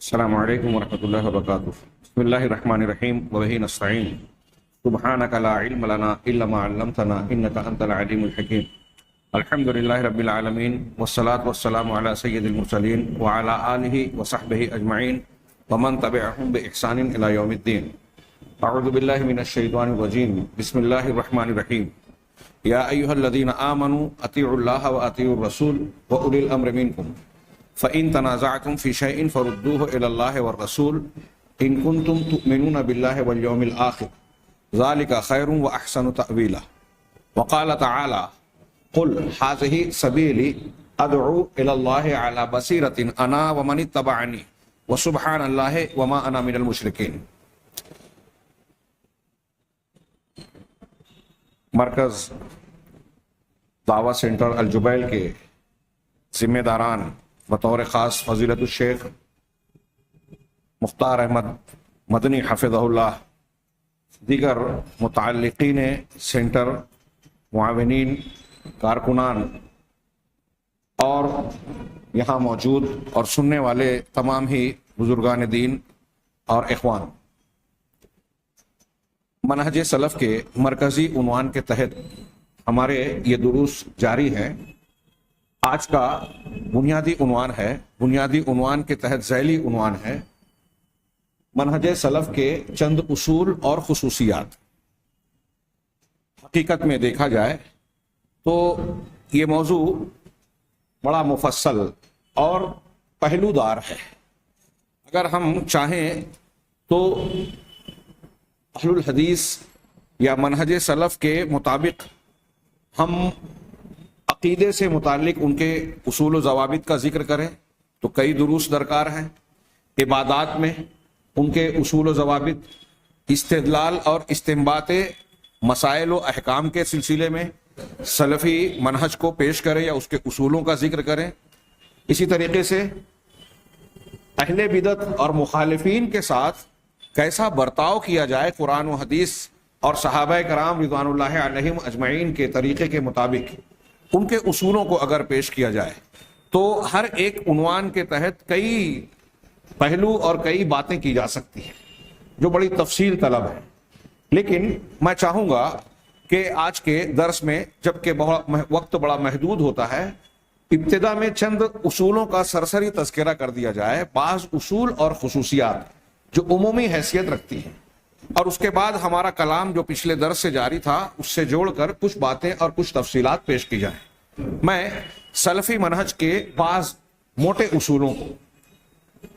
السلام علیکم ورحمۃ اللہ وبرکاتہ۔ بسم اللہ الرحمن الرحیم وبہ نستعین سبحانک لا علم لنا الا ما علمتنا انک انت العلیم الحکیم۔ الحمد للہ رب العالمین والصلاة والسلام علی سید المرسلین وعلی آلہ وصحبہ اجمعین ومن تبعہم بإحسان الی یوم الدین۔ اعوذ باللہ من الشیطان الرجیم، بسم اللہ الرحمن الرحیم۔ یا ایہا الذین آمنوا اطیعوا اللہ واطیعوا الرسول واولی الامر منکم فَإِن تَنَازَعْتُمْ فِي شَيْءٍ فَرُدُّوهُ إِلَى اللَّهِ وَالرَّسُولِ إِن كُنتُمْ تُؤْمِنُونَ بِاللَّهِ وَالْيَوْمِ الْآخِرِ ذَلِكَ خَيْرٌ وَأَحْسَنُ تَأْوِيلًا۔ وقال تعالى قُلْ هَٰذِهِ سَبِيلِي أَدْعُو إِلَى اللَّهِ عَلَى بَصِيرَةٍ أَنَا وَمَنِ اتَّبَعَنِي وَسُبْحَانَ اللَّهِ وَمَا أَنَا مِنَ الْمُشْرِكِينَ۔ مرکز دعویٰ سینٹر الجبیل کے ذمہ داران بطور خاص فضیلت الشیخ مختار احمد مدنی حفظہ اللہ، دیگر متعلقین سینٹر، معاونین، کارکنان اور یہاں موجود اور سننے والے تمام ہی بزرگان دین اور اخوان، منہج سلف کے مرکزی عنوان کے تحت ہمارے یہ دروس جاری ہیں۔ آج کا بنیادی عنوان کے تحت ذیلی عنوان ہے منہج سلف کے چند اصول اور خصوصیات۔ حقیقت میں دیکھا جائے تو یہ موضوع بڑا مفصل اور پہلو دار ہے۔ اگر ہم چاہیں تو اہل الحدیث یا منہج سلف کے مطابق ہم عقیدے سے متعلق ان کے اصول و ضوابط کا ذکر کریں تو کئی دروس درکار ہیں۔ عبادات میں ان کے اصول و ضوابط، استدلال اور استنباط مسائل و احکام کے سلسلے میں سلفی منہج کو پیش کریں یا اس کے اصولوں کا ذکر کریں۔ اسی طریقے سے اہل بدعت اور مخالفین کے ساتھ کیسا برتاؤ کیا جائے قرآن و حدیث اور صحابہ کرام رضوان اللہ علیہم اجمعین کے طریقے کے مطابق ان کے اصولوں کو اگر پیش کیا جائے تو ہر ایک عنوان کے تحت کئی پہلو اور کئی باتیں کی جا سکتی ہیں جو بڑی تفصیل طلب ہے۔ لیکن میں چاہوں گا کہ آج کے درس میں، جبکہ وقت بڑا محدود ہوتا ہے، ابتدا میں چند اصولوں کا سرسری تذکرہ کر دیا جائے، بعض اصول اور خصوصیات جو عمومی حیثیت رکھتی ہیں، اور اس کے بعد ہمارا کلام جو پچھلے درس سے جاری تھا اس سے جوڑ کر کچھ باتیں اور کچھ تفصیلات پیش کی جائیں۔ میں سلفی منہج کے بعض موٹے اصولوں کو،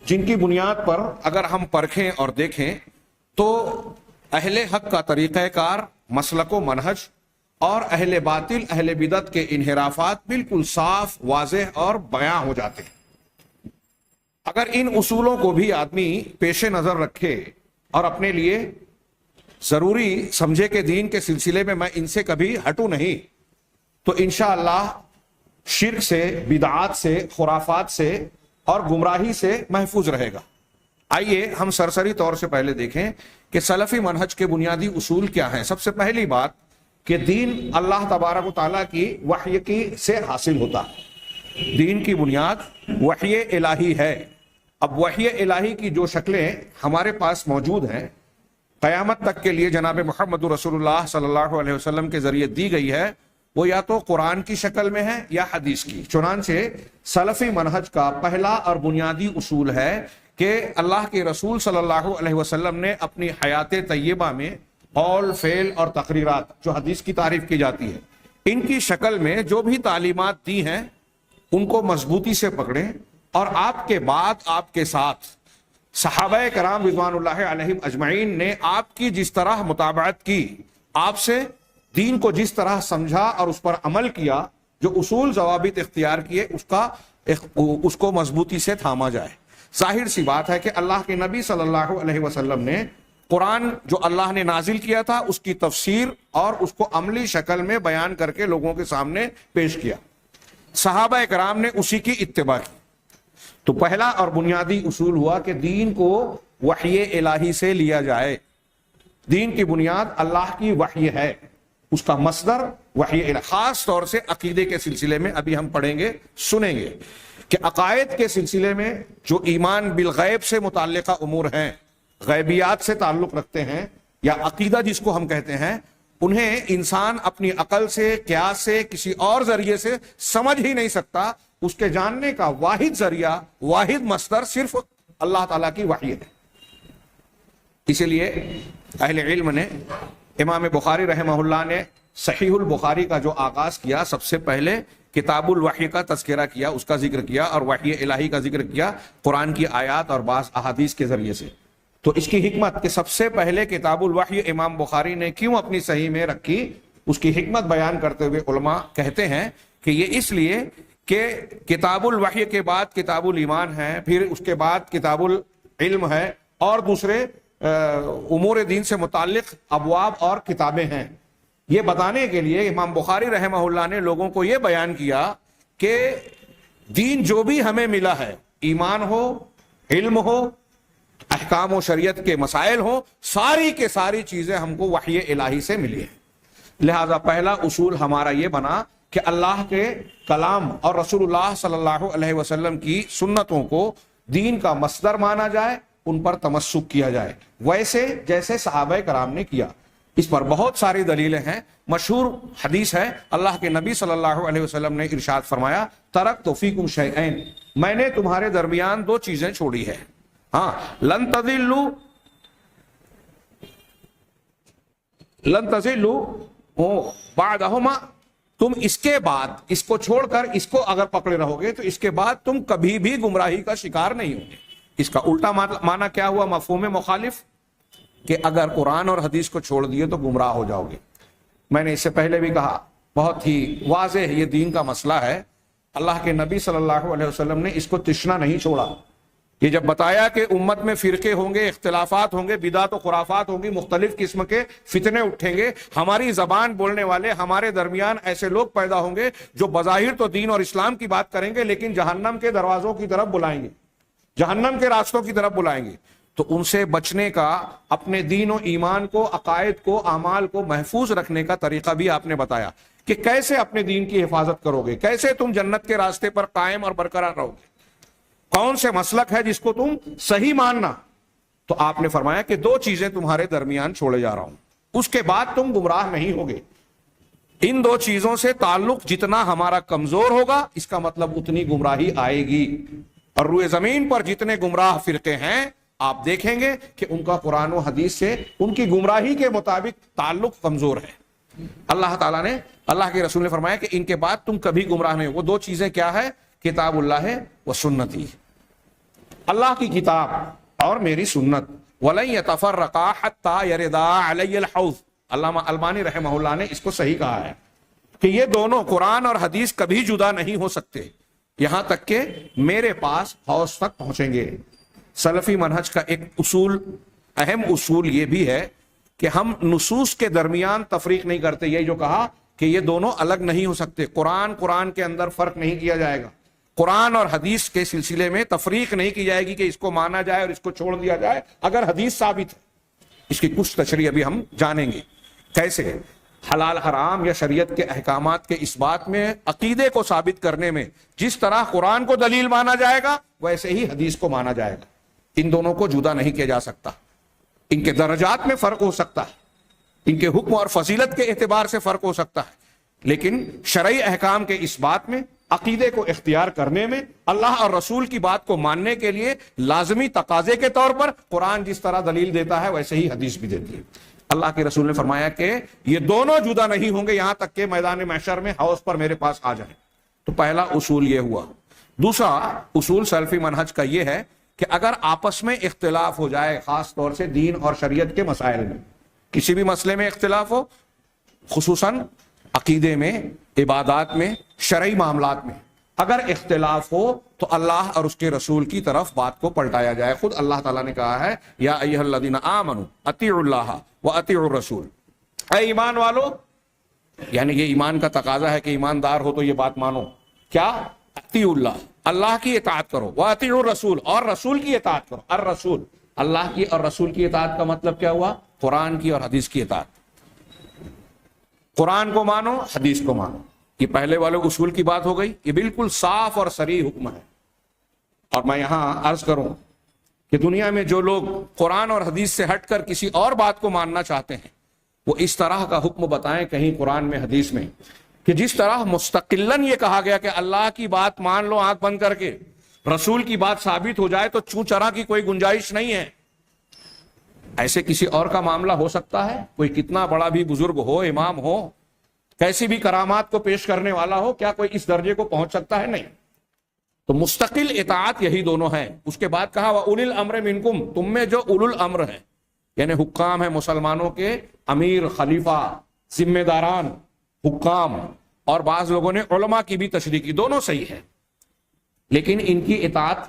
جن کی بنیاد پر اگر ہم پرکھیں اور دیکھیں تو اہل حق کا طریقہ کار، مسلک و منہج اور اہل باطل، اہل بدعت کے انحرافات بالکل صاف، واضح اور بیان ہو جاتے ہیں۔ اگر ان اصولوں کو بھی آدمی پیش نظر رکھے اور اپنے لیے ضروری سمجھے کہ دین کے سلسلے میں میں ان سے کبھی ہٹوں نہیں، تو انشاءاللہ شرک سے، بدعات سے، خرافات سے اور گمراہی سے محفوظ رہے گا۔ آئیے ہم سرسری طور سے پہلے دیکھیں کہ سلفی منہج کے بنیادی اصول کیا ہیں۔ سب سے پہلی بات کہ دین اللہ تبارک و تعالیٰ کی وحی کی سے حاصل ہوتا ہے۔ دین کی بنیاد وحی الہی ہے۔ اب وحی الہی کی جو شکلیں ہمارے پاس موجود ہیں، قیامت تک کے لیے جناب محمد رسول اللہ صلی اللہ علیہ وسلم کے ذریعے دی گئی ہے، وہ یا تو قرآن کی شکل میں ہے یا حدیث کی۔ چنانچہ سلفی منہج کا پہلا اور بنیادی اصول ہے کہ اللہ کے رسول صلی اللہ علیہ وسلم نے اپنی حیات طیبہ میں قول، فعل اور تقریرات، جو حدیث کی تعریف کی جاتی ہے، ان کی شکل میں جو بھی تعلیمات دی ہیں ان کو مضبوطی سے پکڑیں، اور آپ کے بعد آپ کے ساتھ صحابہ کرام رضوان اللہ علیہم اجمعین نے آپ کی جس طرح متابعت کی، آپ سے دین کو جس طرح سمجھا اور اس پر عمل کیا، جو اصول ضوابط اختیار کیے، اس کو مضبوطی سے تھاما جائے۔ ظاہر سی بات ہے کہ اللہ کے نبی صلی اللہ علیہ وسلم نے قرآن جو اللہ نے نازل کیا تھا اس کی تفسیر اور اس کو عملی شکل میں بیان کر کے لوگوں کے سامنے پیش کیا، صحابہ کرام نے اسی کی اتباع کی۔ تو پہلا اور بنیادی اصول ہوا کہ دین کو وحی الہی سے لیا جائے۔ دین کی بنیاد اللہ کی وحی ہے، اس کا مصدر وحی الہی، خاص طور سے عقیدے کے سلسلے میں ابھی ہم پڑھیں گے، سنیں گے کہ عقائد کے سلسلے میں جو ایمان بالغیب سے متعلقہ امور ہیں، غیبیات سے تعلق رکھتے ہیں یا عقیدہ جس کو ہم کہتے ہیں، انہیں انسان اپنی عقل سے، قیاس سے، کسی اور ذریعے سے سمجھ ہی نہیں سکتا۔ اس کے جاننے کا واحد ذریعہ، واحد مصدر صرف اللہ تعالیٰ کی وحی ہے۔ اسی لیے اہل علم نے، امام بخاری رحمہ اللہ نے صحیح البخاری کا جو آغاز کیا، سب سے پہلے کتاب الوحی کا تذکرہ کیا، اس کا ذکر کیا، اور وحی الہی کا ذکر کیا قرآن کی آیات اور بعض احادیث کے ذریعے سے۔ تو اس کی حکمت کہ سب سے پہلے کتاب الوحی امام بخاری نے کیوں اپنی صحیح میں رکھی، اس کی حکمت بیان کرتے ہوئے علماء کہتے ہیں کہ یہ اس لیے کہ کتاب الوحی کے بعد کتاب الایمان ہے، پھر اس کے بعد کتاب العلم ہے، اور دوسرے امور دین سے متعلق ابواب اور کتابیں ہیں۔ یہ بتانے کے لیے امام بخاری رحمہ اللہ نے لوگوں کو یہ بیان کیا کہ دین جو بھی ہمیں ملا ہے، ایمان ہو، علم ہو، احکام و شریعت کے مسائل ہوں، ساری کے ساری چیزیں ہم کو وحی الہی سے ملی ہیں۔ لہذا پہلا اصول ہمارا یہ بنا کہ اللہ کے کلام اور رسول اللہ صلی اللہ علیہ وسلم کی سنتوں کو دین کا مصدر مانا جائے، ان پر تمسک کیا جائے، ویسے جیسے صحابہ کرام نے کیا۔ اس پر بہت ساری دلیلیں ہیں۔ مشہور حدیث ہے، اللہ کے نبی صلی اللہ علیہ وسلم نے ارشاد فرمایا، ترکت فیکم شیئین، میں نے تمہارے درمیان دو چیزیں چھوڑی ہے، ہاں، لن تضلوا بعدہما، تم اس کے بعد، اس کو چھوڑ کر اس کو اگر پکڑے رہو گے تو اس کے بعد تم کبھی بھی گمراہی کا شکار نہیں ہوگے۔ اس کا الٹا معنی کیا ہوا، مفہوم مخالف، کہ اگر قرآن اور حدیث کو چھوڑ دیے تو گمراہ ہو جاؤ گے۔ میں نے اس سے پہلے بھی کہا، بہت ہی واضح یہ دین کا مسئلہ ہے۔ اللہ کے نبی صلی اللہ علیہ وسلم نے اس کو تشنا نہیں چھوڑا۔ یہ جب بتایا کہ امت میں فرقے ہوں گے، اختلافات ہوں گے، بدعت و خرافات ہوں گی، مختلف قسم کے فتنے اٹھیں گے، ہماری زبان بولنے والے ہمارے درمیان ایسے لوگ پیدا ہوں گے جو بظاہر تو دین اور اسلام کی بات کریں گے لیکن جہنم کے دروازوں کی طرف بلائیں گے، جہنم کے راستوں کی طرف بلائیں گے۔ تو ان سے بچنے کا، اپنے دین و ایمان کو، عقائد کو، اعمال کو محفوظ رکھنے کا طریقہ بھی آپ نے بتایا کہ کیسے اپنے دین کی حفاظت کرو گے، کیسے تم جنت کے راستے پر قائم اور برقرار رہو گے، کون سے مسلک ہے جس کو تم صحیح ماننا۔ تو آپ نے فرمایا کہ دو چیزیں تمہارے درمیان چھوڑے جا رہا ہوں، اس کے بعد تم گمراہ نہیں ہوگے۔ ان دو چیزوں سے تعلق جتنا ہمارا کمزور ہوگا، اس کا مطلب اتنی گمراہی آئے گی، اور روئے زمین پر جتنے گمراہ فرقے ہیں آپ دیکھیں گے کہ ان کا قرآن و حدیث سے ان کی گمراہی کے مطابق تعلق کمزور ہے۔ اللہ تعالیٰ نے، اللہ کے رسول نے فرمایا کہ ان کے بعد تم کبھی گمراہ نہیں ہو۔ وہ دو چیزیں کیا ہے؟ کتاب اللہ و سنتی، اللہ کی کتاب اور میری سنت۔ وَلَن يَتَفَرَّقَا حَتَّى يَرِدَا عَلَيَّ الْحَوْض، علامہ البانی رحمہ اللہ نے اس کو صحیح کہا ہے کہ یہ دونوں قرآن اور حدیث کبھی جدا نہیں ہو سکتے یہاں تک کہ میرے پاس حوض تک پہنچیں گے۔ سلفی منہج کا ایک اصول، اہم اصول یہ بھی ہے کہ ہم نصوص کے درمیان تفریق نہیں کرتے۔ یہ جو کہا کہ یہ دونوں الگ نہیں ہو سکتے، قرآن کے اندر فرق نہیں کیا جائے گا، قرآن اور حدیث کے سلسلے میں تفریق نہیں کی جائے گی کہ اس کو مانا جائے اور اس کو چھوڑ دیا جائے اگر حدیث ثابت ہے۔ اس کی کچھ تشریح ابھی ہم جانیں گے، کیسے حلال حرام یا شریعت کے احکامات کے اس بات میں، عقیدے کو ثابت کرنے میں جس طرح قرآن کو دلیل مانا جائے گا ویسے ہی حدیث کو مانا جائے گا۔ ان دونوں کو جدا نہیں کیا جا سکتا، ان کے درجات میں فرق ہو سکتا ہے، ان کے حکم اور فضیلت کے اعتبار سے فرق ہو سکتا ہے، لیکن شرعی احکام کے اس بات میں، عقیدے کو اختیار کرنے میں، اللہ اور رسول کی بات کو ماننے کے لیے لازمی تقاضے کے طور پر قرآن جس طرح دلیل دیتا ہے ویسے ہی حدیث بھی دیتی ہے۔ اللہ کے رسول نے فرمایا کہ یہ دونوں جدا نہیں ہوں گے یہاں تک کہ میدان محشر میں حوض پر میرے پاس آ جائیں۔ تو پہلا اصول یہ ہوا۔ دوسرا اصول سلفی منہج کا یہ ہے کہ اگر آپس میں اختلاف ہو جائے، خاص طور سے دین اور شریعت کے مسائل میں، کسی بھی مسئلے میں اختلاف ہو، خصوصاً عقیدے میں، عبادات میں، شرعی معاملات میں، اگر اختلاف ہو تو اللہ اور اس کے رسول کی طرف بات کو پلٹایا جائے۔ خود اللہ تعالیٰ نے کہا ہے، یا ایھا الذین آمنوا اطیعوا اللہ واطیعوا الرسول، اے ایمان والو، یعنی یہ ایمان کا تقاضا ہے کہ ایماندار ہو تو یہ بات مانو، کیا؟ اطیعوا اللہ، اللہ کی اطاعت کرو، واطیعوا الرسول، اور رسول کی اطاعت کرو۔ الرسول، اللہ کی اور رسول کی اطاعت کا مطلب کیا ہوا؟ قرآن کی اور حدیث کی اطاعت۔ قرآن کو مانو، حدیث کو مانو۔ یہ پہلے والے اصول کی بات ہو گئی، یہ بالکل صاف اور صریح حکم ہے۔ اور میں یہاں عرض کروں کہ دنیا میں جو لوگ قرآن اور حدیث سے ہٹ کر کسی اور بات کو ماننا چاہتے ہیں وہ اس طرح کا حکم بتائیں کہیں قرآن میں حدیث میں کہ جس طرح مستقلاً یہ کہا گیا کہ اللہ کی بات مان لو آنکھ بند کر کے، رسول کی بات ثابت ہو جائے تو چوں چرا کی کوئی گنجائش نہیں ہے. ایسے کسی اور کا معاملہ ہو سکتا ہے؟ کوئی کتنا بڑا بھی بزرگ ہو، امام ہو، کیسی بھی کرامات کو پیش کرنے والا ہو، کیا کوئی اس درجے کو پہنچ سکتا ہے؟ نہیں. تو مستقل اطاعت یہی دونوں ہیں. اس کے بعد کہا وَأُولِي الْأَمْرِ مِنْكُمْ، تم میں جو اولو الامر ہیں یعنی حکام ہیں مسلمانوں کے، امیر، خلیفہ، ذمہ داران، حکام، اور بعض لوگوں نے علماء کی بھی تشریح کی، دونوں صحیح ہے، لیکن ان کی اطاعت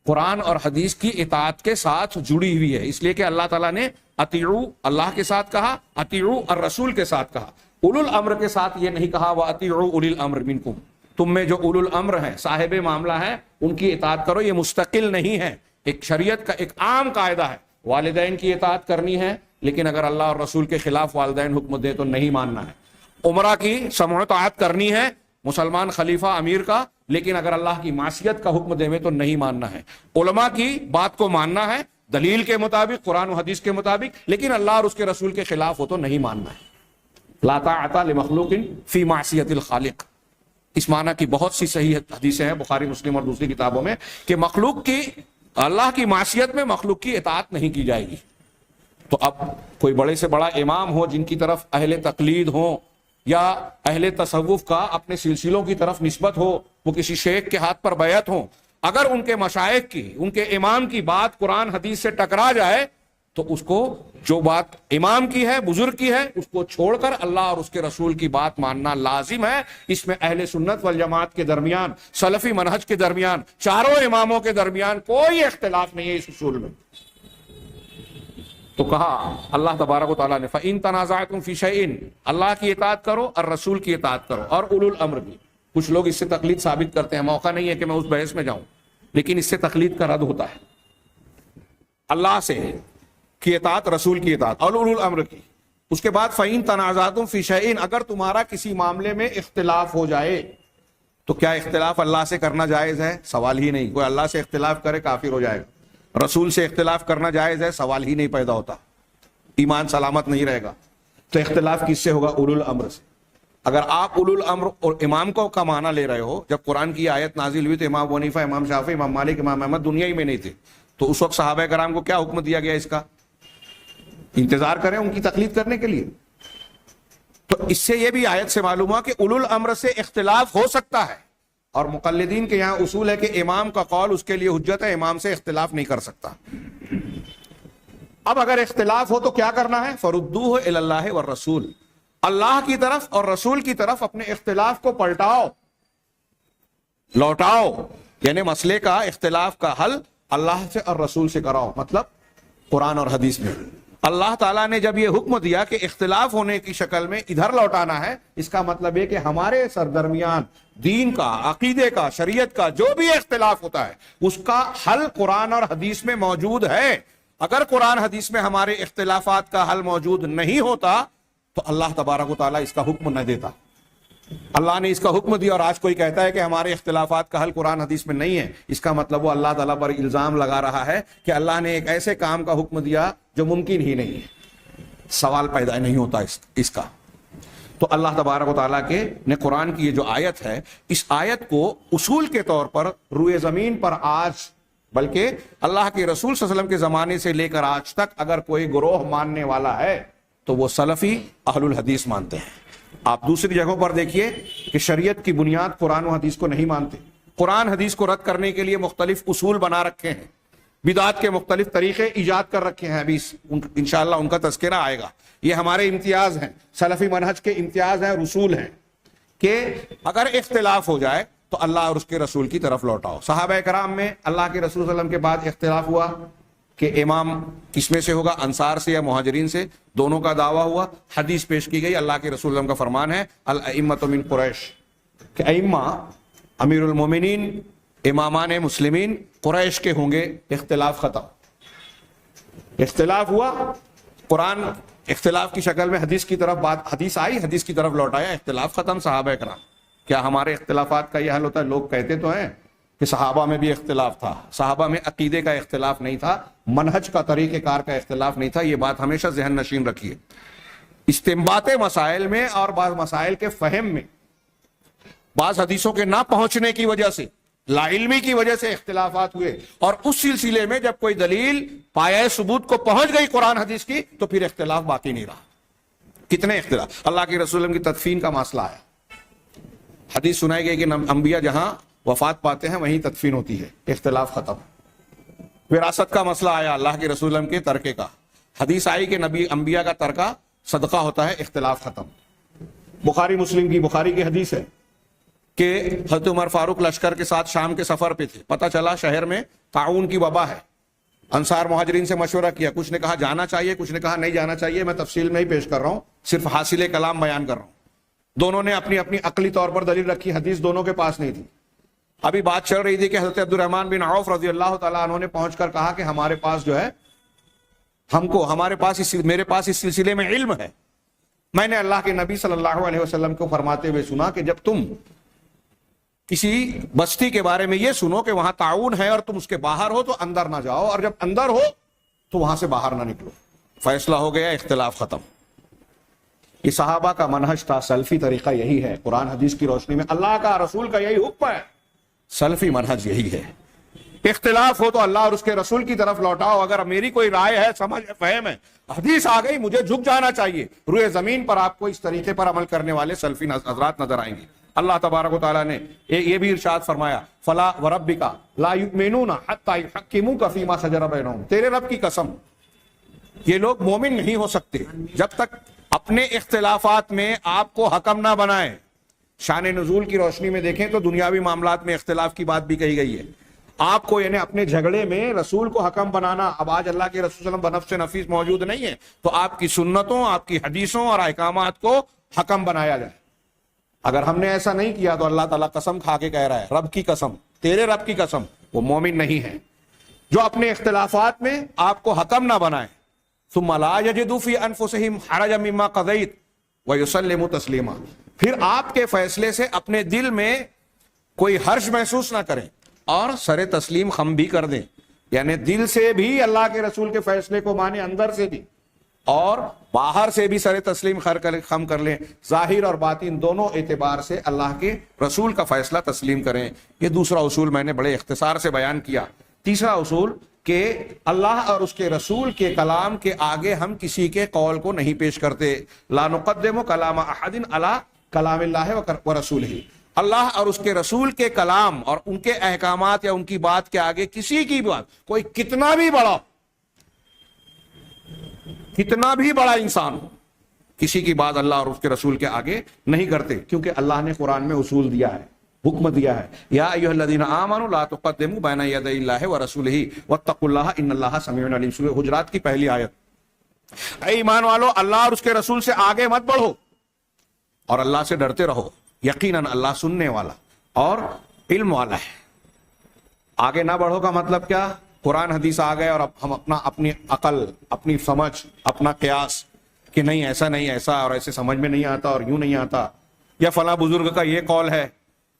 قرآن اور حدیث کی اطاعت کے ساتھ جڑی ہوئی ہے، اس لیے کہ اللہ تعالیٰ نے اطیعوا اللہ کے ساتھ کہا، اطیعوا الرسول کے ساتھ کہا. اولو الامر کے ساتھ یہ نہیں کہا وَأَطِيعُوا أُولِي الْأَمْرِ مِنْكُمْ، تم میں جو اولو الامر ہیں، صاحب معاملہ ہیں، ان کی اطاعت کرو. یہ مستقل نہیں ہے، ایک شریعت کا ایک عام قاعدہ ہے. والدین کی اطاعت کرنی ہے، لیکن اگر اللہ اور رسول کے خلاف والدین حکم دے تو نہیں ماننا ہے. عمرہ کی سمع و طاعت کرنی ہے مسلمان خلیفہ امیر کا، لیکن اگر اللہ کی معصیت کا حکم دے تو نہیں ماننا ہے. علماء کی بات کو ماننا ہے دلیل کے مطابق، قرآن و حدیث کے مطابق، لیکن اللہ اور اس کے رسول کے خلاف ہو تو نہیں ماننا ہے. لا طاعۃ لمخلوق فی معصیت الخالق، اس معنی کی بہت سی صحیح حدیثیں ہیں بخاری، مسلم اور دوسری کتابوں میں کہ مخلوق کی، اللہ کی معصیت میں مخلوق کی اطاعت نہیں کی جائے گی. تو اب کوئی بڑے سے بڑا امام ہو جن کی طرف اہل تقلید ہوں یا اہل تصوف کا اپنے سلسلوں کی طرف نسبت ہو، وہ کسی شیخ کے ہاتھ پر بیعت ہوں، اگر ان کے مشائخ کی، ان کے امام کی بات قرآن حدیث سے ٹکرا جائے تو اس کو، جو بات امام کی ہے، بزرگ کی ہے، اس کو چھوڑ کر اللہ اور اس کے رسول کی بات ماننا لازم ہے. اس میں اہل سنت والجماعت کے درمیان، سلفی منہج کے درمیان، چاروں اماموں کے درمیان کوئی اختلاف نہیں ہے اس اصول میں. تو کہا اللہ تبارک و تعالیٰ نے فَإِن تَنَازَعْتُمْ فِي شَيْءٍ، اللہ کی اطاعت کرو اور رسول کی اطاعت کرو اور اولو الامر بھی. کچھ لوگ اس سے تقلید ثابت کرتے ہیں، موقع نہیں ہے کہ میں اس بحث میں جاؤں، لیکن اس سے تقلید کا رد ہوتا ہے. اللہ سے کی اطاعت، رسول کی اطاعت اور اولو الامر کی. اس کے بعد فَإِن تَنَازَعْتُمْ فِي شَيْءٍ، اگر تمہارا کسی معاملے میں اختلاف ہو جائے تو کیا اختلاف اللہ سے کرنا جائز ہے؟ سوال ہی نہیں. کوئی اللہ سے اختلاف کرے کافر ہو جائے گا. رسول سے اختلاف کرنا جائز ہے؟ سوال ہی نہیں پیدا ہوتا، ایمان سلامت نہیں رہے گا. تو اختلاف کس سے ہوگا؟ اولو الامر سے. اگر آپ اولو الامر اور امام کو کا معنی لے رہے ہو، جب قرآن کی آیت نازل ہوئی تو امام ابو حنیفہ، امام شافعی، امام مالک، امام احمد دنیا ہی میں نہیں تھے، تو اس وقت صحابہ کرام کو کیا حکم دیا گیا؟ اس کا انتظار کریں ان کی تقلید کرنے کے لیے. تو اس سے یہ بھی آیت سے معلوم ہوا کہ اولو الامر سے اختلاف ہو سکتا ہے، اور مقلدین کے یہاں اصول ہے کہ امام کا قول اس کے لیے حجت ہے، امام سے اختلاف نہیں کر سکتا. اب اگر اختلاف ہو تو کیا کرنا ہے؟ فَرُدُّوهُ إِلَى اللَّهِ وَالرَّسُولِ، اللہ کی طرف اور رسول کی طرف اپنے اختلاف کو پلٹاؤ، لوٹاؤ. یعنی مسئلے کا، اختلاف کا حل اللہ سے اور رسول سے کراؤ. مطلب قرآن اور حدیث میں اللہ تعالیٰ نے جب یہ حکم دیا کہ اختلاف ہونے کی شکل میں ادھر لوٹانا ہے، اس کا مطلب ہے کہ ہمارے سردرمیان دین کا، عقیدے کا، شریعت کا جو بھی اختلاف ہوتا ہے اس کا حل قرآن اور حدیث میں موجود ہے. اگر قرآن حدیث میں ہمارے اختلافات کا حل موجود نہیں ہوتا تو اللہ تبارک و تعالیٰ اس کا حکم نہ دیتا. اللہ نے اس کا حکم دیا اور آج کوئی کہتا ہے کہ ہمارے اختلافات کا حل قرآن حدیث میں نہیں ہے، اس کا مطلب وہ اللہ تعالیٰ پر الزام لگا رہا ہے کہ اللہ نے ایک ایسے کام کا حکم دیا جو ممکن ہی نہیں ہے. سوال پیدا نہیں ہوتا اس کا. تو اللہ تبارک و تعالیٰ کے نے قرآن کی یہ جو آیت ہے، اس آیت کو اصول کے طور پر روئے زمین پر آج، بلکہ اللہ کے رسول صلی اللہ علیہ وسلم کے زمانے سے لے کر آج تک اگر کوئی گروہ ماننے والا ہے تو وہ سلفی اہل الحدیث مانتے ہیں. آپ دوسری جگہوں پر دیکھیے کہ شریعت کی بنیاد قرآن و حدیث کو نہیں مانتے. قرآن حدیث کو رد کرنے کے لیے مختلف اصول بنا رکھے ہیں، بدعات کے مختلف طریقے ایجاد کر رکھے ہیں. ابھی انشاءاللہ ان کا تذکرہ آئے گا. یہ ہمارے امتیاز ہیں، سلفی منہج کے امتیاز ہیں، رسول ہیں کہ اگر اختلاف ہو جائے تو اللہ اور اس کے رسول کی طرف لوٹاؤ. صحابہ کرام میں اللہ کے رسول صلی اللہ علیہ وسلم کے بعد اختلاف ہوا کہ امام کس میں سے ہوگا، انصار سے یا مہاجرین سے، دونوں کا دعویٰ ہوا. حدیث پیش کی گئی، اللہ کے رسول صلی اللہ علیہ وسلم کا فرمان ہے الائمۃ من قریش، کہ ائمہ امیر المومنین، امامان مسلمین قریش کے ہوں گے. اختلاف ختم. اختلاف ہوا، قرآن اختلاف کی شکل میں حدیث کی طرف بات، حدیث آئی، حدیث کی طرف لوٹایا، اختلاف ختم. صحابہ کرام، کیا ہمارے اختلافات کا یہ حل ہوتا ہے؟ لوگ کہتے تو ہیں کہ صحابہ میں بھی اختلاف تھا، صحابہ میں عقیدے کا اختلاف نہیں تھا، منہج کا طریقہ کار کا اختلاف نہیں تھا. یہ بات ہمیشہ ذہن نشین رکھیے. استنباط مسائل میں اور بعض مسائل کے فہم میں بعض حدیثوں کے نہ پہنچنے کی وجہ سے، لا علمی کی وجہ سے اختلافات ہوئے، اور اس سلسلے میں جب کوئی دلیل پایہ ثبوت کو پہنچ گئی قرآن حدیث کی تو پھر اختلاف باقی نہیں رہا. کتنے اختلاف. اللہ کے رسول کی تدفین کا مسئلہ آیا، حدیث سنائی گئی کہ انبیاء جہاں وفات پاتے ہیں وہیں تدفین ہوتی ہے، اختلاف ختم. وراثت کا مسئلہ آیا، اللہ کے رسول کے ترکے کا، حدیث آئی کہ نبی انبیاء کا ترکہ صدقہ ہوتا ہے، اختلاف ختم. بخاری کی حدیث ہے کہ حضرت عمر فاروق لشکر کے ساتھ شام کے سفر پہ تھے، پتہ چلا شہر میں طاعون کی وبا ہے. انصار مہاجرین سے مشورہ کیا، کچھ نے کہا جانا چاہیے، کچھ نے کہا نہیں جانا چاہیے. میں تفصیل میں ہی پیش کر رہا ہوں، صرف حاصل کلام بیان کر رہا ہوں. دونوں نے اپنی اپنی عقلی طور پر دلیل رکھی، حدیث دونوں کے پاس نہیں تھی. ابھی بات چل رہی تھی کہ حضرت عبد الرحمن بن عوف رضی اللہ تعالیٰ عنہ نے پہنچ کر کہا کہ ہمارے پاس جو ہے، میرے پاس اس سلسلے میں علم ہے. میں نے اللہ کے نبی صلی اللہ علیہ وسلم کو فرماتے ہوئے سنا کہ جب تم کسی بستی کے بارے میں یہ سنو کہ وہاں طاعون ہے اور تم اس کے باہر ہو تو اندر نہ جاؤ، اور جب اندر ہو تو وہاں سے باہر نہ نکلو. فیصلہ ہو گیا، اختلاف ختم. یہ صحابہ کا منہج تھا، سلفی طریقہ یہی ہے. قرآن حدیث کی روشنی میں اللہ کا رسول کا یہی حکم ہے، سلفی منہج یہی ہے. اختلاف ہو تو اللہ اور اس کے رسول کی طرف لوٹاؤ. اگر میری کوئی رائے ہے، سمجھ فہم ہے، حدیث آ گئی، مجھے جھک جانا چاہیے. روئے زمین پر آپ کو اس طریقے پر عمل کرنے والے سلفی حضرات نظر آئیں گے. اللہ تبارک و تعالیٰ نے یہ بھی ارشاد فرمایا، فلا وربک لا یؤمنون حتی یحکموک فیما شجر بینہم. تیرے رب کی قسم، یہ لوگ مومن نہیں ہو سکتے جب تک اپنے اختلافات میں آپ کو حکم نہ بنائیں. شان نزول کی روشنی میں دیکھیں تو دنیاوی معاملات میں اختلاف کی بات بھی کہی گئی ہے. آپ کو یعنی اپنے جھگڑے میں رسول کو حکم بنانا. اب آج اللہ کے رسول صلی اللہ علیہ وسلم بنفس نفیس موجود نہیں ہے تو آپ کی سنتوں، آپ کی حدیثوں اور احکامات کو حکم بنایا جائے. اگر ہم نے ایسا نہیں کیا تو اللہ تعالیٰ قسم کھا کے کہہ رہا ہے، رب کی قسم، تیرے رب کی قسم، وہ مومن نہیں ہے جو اپنے اختلافات میں آپ کو حکم نہ بنائے. ثم لا یجدوا فی انفسہم حرجا مما قضیت ویسلموا تسلیما. پھر آپ کے فیصلے سے اپنے دل میں کوئی حرج محسوس نہ کریں اور سر تسلیم خم بھی کر دیں. یعنی دل سے بھی اللہ کے رسول کے فیصلے کو مانے، اندر سے بھی اور باہر سے بھی سر تسلیم خم کر لیں. ظاہر اور باطن دونوں اعتبار سے اللہ کے رسول کا فیصلہ تسلیم کریں. یہ دوسرا اصول میں نے بڑے اختصار سے بیان کیا. تیسرا اصول کہ اللہ اور اس کے رسول کے کلام کے آگے ہم کسی کے قول کو نہیں پیش کرتے. لا نقدم کلام احد علی کلام اللہ و رسولہ. اللہ اور اس کے رسول کے کلام اور ان کے احکامات یا ان کی بات کے آگے کسی کی بات، کوئی کتنا بھی بڑا انسان ہو، کسی کی بات اللہ اور اس کے رسول کے آگے نہیں کرتے. کیونکہ اللہ نے قرآن میں اصول دیا ہے، حکم دیا ہے، یا ایھا الذین آمنوا لا تقدموا بین یدی اللہ ورسولہ واتقوا اللہ ان اللہ سمیع علیم. سورہ حجرات کی پہلی آیت. اے ایمان والو، اللہ اور اس کے رسول سے آگے مت بڑھو اور اللہ سے ڈرتے رہو. یقیناً اللہ سننے والا اور علم والا ہے. آگے نہ بڑھو کا مطلب کیا؟ قرآن حدیث آ گئے اور اب ہم اپنی عقل، اپنی سمجھ، اپنا قیاس کہ نہیں ایسا نہیں ایسا، اور ایسے سمجھ میں نہیں آتا اور یوں نہیں آتا، یا فلاں بزرگ کا یہ قول ہے،